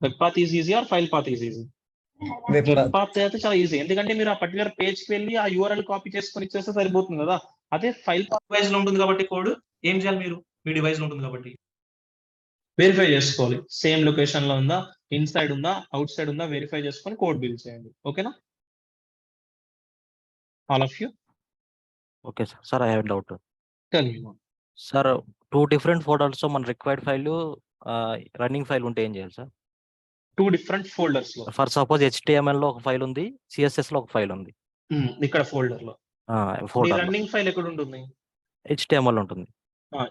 Web path is easy or file path is easy? Web web path. Path అయితే చాలా ఈజీ, ఎందుకంటే మీరు ఆ పర్టికులర్ పేజ్ కి వెళ్ళి ఆ URL కాపీ చేసుకొని ఇచ్చేస్తే సరిపోతుంది కదా. అదే ఫైల్ పాత్ డివైస్ లో ఉంటుంది కాబట్టి కోడ్ ఏం చేయాలి, మీరు మీ డివైస్ లో ఉంటుంది కాబట్టి వెరిఫై చేసుకోవాలి. సేమ్ లొకేషన్ లో ఉందా, ఇన్సైడ్ ఉందా, అవుట్ సైడ్ ఉందా వెరిఫై చేసుకొని కోడ్ బిల్డ్ చేయండి. ఓకేనా? All of you okay sir. Sir I have doubt. Tell me. Sir 2 different folders మన రిక్వైర్డ్ ఫైల్ రన్నింగ్ ఫైల్ ఉంటే ఏం చేయాలి సార్? 2 డిఫరెంట్ ఫోల్డర్స్ లో. ఫర్ సపోజ్ HTML లో ఒక ఫైల్ ఉంది, CSS లో ఒక ఫైల్ ఉంది. ఇక్కడ ఫోల్డర్ లో మీ ఫోల్డర్ లో రన్నింగ్ ఫైల్ ఎక్కడ ఉంటుంది? HTML ఉంటుంది.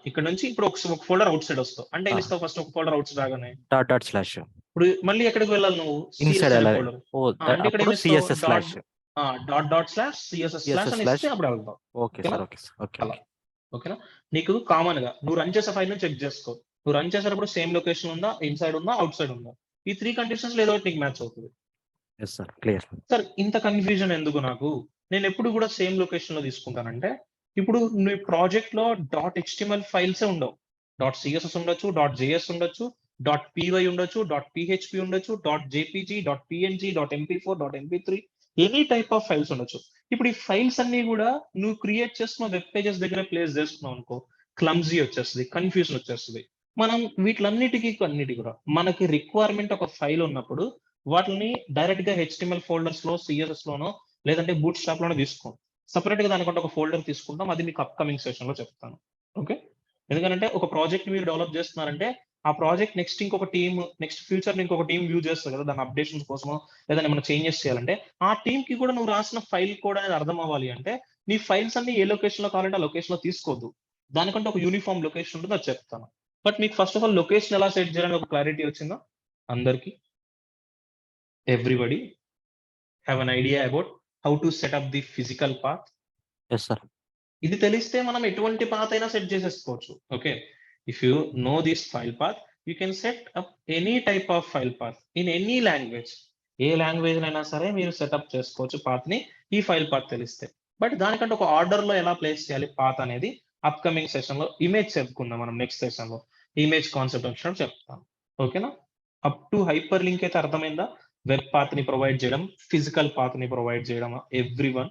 ఇక్కడ నుంచి ఇప్పుడు ఒక ఫోల్డర్ అవుట్ సైడ్ వస్తావు అంటే ఏం ఇస్తావు, ఫస్ట్ ఒక ఫోల్డర్ అవుట్ సైడ్ రాగానే డాట్ డాట్ స్లాష్ ఇప్పుడు మళ్ళీ ఎక్కడికి వెళ్ళాలి నువ్వు? ఇన్సైడ్ CSS వెళ్ళాలి. ఫోల్డర్. ఓ అంటే ఇక్కడ అప్పుడు ఏం ఇస్తావు? CSS slash. Dot dot slash CSS slash అని ఇస్తే అప్పుడు వెళ్తావు. Okay sir. Okay sir. Okay. అలా. ఓకేనా? నీకు కామన్ గా నువ్వు రన్ చేసే ఫైల్ ను చెక్ చేసుకో. నువ్వు రన్ చేసేటప్పుడు సేమ్ లొకేషన్ ఉందా, ఇన్సైడ్ ఉందా, అవుట్ సైడ్ ఉందా? ఈ 3 కండిషన్స్ ఏదో ఒకటి నీకు మ్యాచ్ అవుతుంది. Yes sir. క్లియర్. సార్ ఇంత కన్ఫ్యూజన్ ఎందుకు నాకు? నేను ఎప్పుడు కూడా సేమ్ లొకేషన్ లో తీసుకుంటానంటే, ఇప్పుడు నీ ప్రాజెక్ట్ లో .html ఫైల్సే ఉండవు. .css ఉండొచ్చు, .js ఉండొచ్చు, .py ఉండొచ్చు, .php ఉండొచ్చు, .jpg, .png, .mp4, .mp3 any type of files ఉండొచ్చు. ఇప్పుడు ఈ ఫైల్స్ అన్ని కూడా నువ్వు క్రియేట్ చేస్తున్న వెబ్ పేజెస్ దగ్గర ప్లేస్ చేస్తున్నావు అనుకో, క్లమ్జీ వచ్చేస్తుంది, కన్ఫ్యూజన్ వచ్చేస్తుంది. మనం వీటిలన్నిటికీ కూడా మనకి రిక్వైర్మెంట్ ఒక ఫైల్ ఉన్నప్పుడు వాటిని డైరెక్ట్ గా HTML ఫోల్డర్స్ లో, CSS లోనో లేదంటే బూట్ స్ట్రాప్ లోనో తీసుకో. సపరేట్ గా దానికంటే ఒక ఫోల్డర్ తీసుకుంటాం, అది మీకు అప్కమింగ్ సెషన్ లో చెప్తాను. ఓకే, ఎందుకంటే ఒక ప్రాజెక్ట్ మీరు డెవలప్ చేస్తున్నారంటే ఆ ప్రాజెక్ట్ నెక్స్ట్ ఇంకొక టీమ్, నెక్స్ట్ ఫ్యూచర్ ఇంకొక టీం వ్యూ చేస్తారు కదా, దాని అప్డేషన్స్ కోసమో లేదా ఏమైనా చేంజెస్ చేయాలంటే ఆ టీమ్ కి కూడా నువ్వు రాసిన ఫైల్ కోడ్ అనేది అర్థం అవ్వాలి అంటే నీ ఫైల్స్ అన్ని ఏ లొకేషన్ లో కావాలంటే ఆ లొకేషన్ లో తీసుకోవద్దు. దానికంటే ఒక యూనిఫామ్ లొకేషన్ ఉంటుంది, అది చెప్తాను. బట్ మీకు ఫస్ట్ ఆఫ్ ఆల్ లొకేషన్ ఎలా సెట్ చేయాలని ఒక క్లారిటీ వచ్చిందా అందరికి? Everybody have an idea about how to set up the physical path? Yes sir. ఇది తెలిస్తే మనం ఎటువంటి పాత్ అయినా సెట్ చేసేసుకోవచ్చు. Okay, if you know this file path you can set up any type of file path in any language. ఏ language అయినా సరే మీరు సెటప్ చేసుకోవచ్చు పాత్ ని, ఈ ఫైల్ పాత్ తెలిస్తే. బట్ దానికంటే ఒక ఆర్డర్ లో ఎలా ప్లేస్ చేయాలి పాత్ అనేది అప్కమింగ్ సెషన్ లో ఇమేజ్ చెప్పుకుందాం మనం. నెక్స్ట్ సెషన్ లో ఇమేజ్ కాన్సెప్ట్ వచ్చినప్పుడు చెప్తాను. ఓకేనా? అప్ టు హైపర్ లింక్ అయితే అర్థమైందా? వెబ్ పాత్ ని ప్రొవైడ్ చేయడం, ఫిజికల్ పాత్ ని ప్రొవైడ్ చేయడం, ఎవ్రీ వన్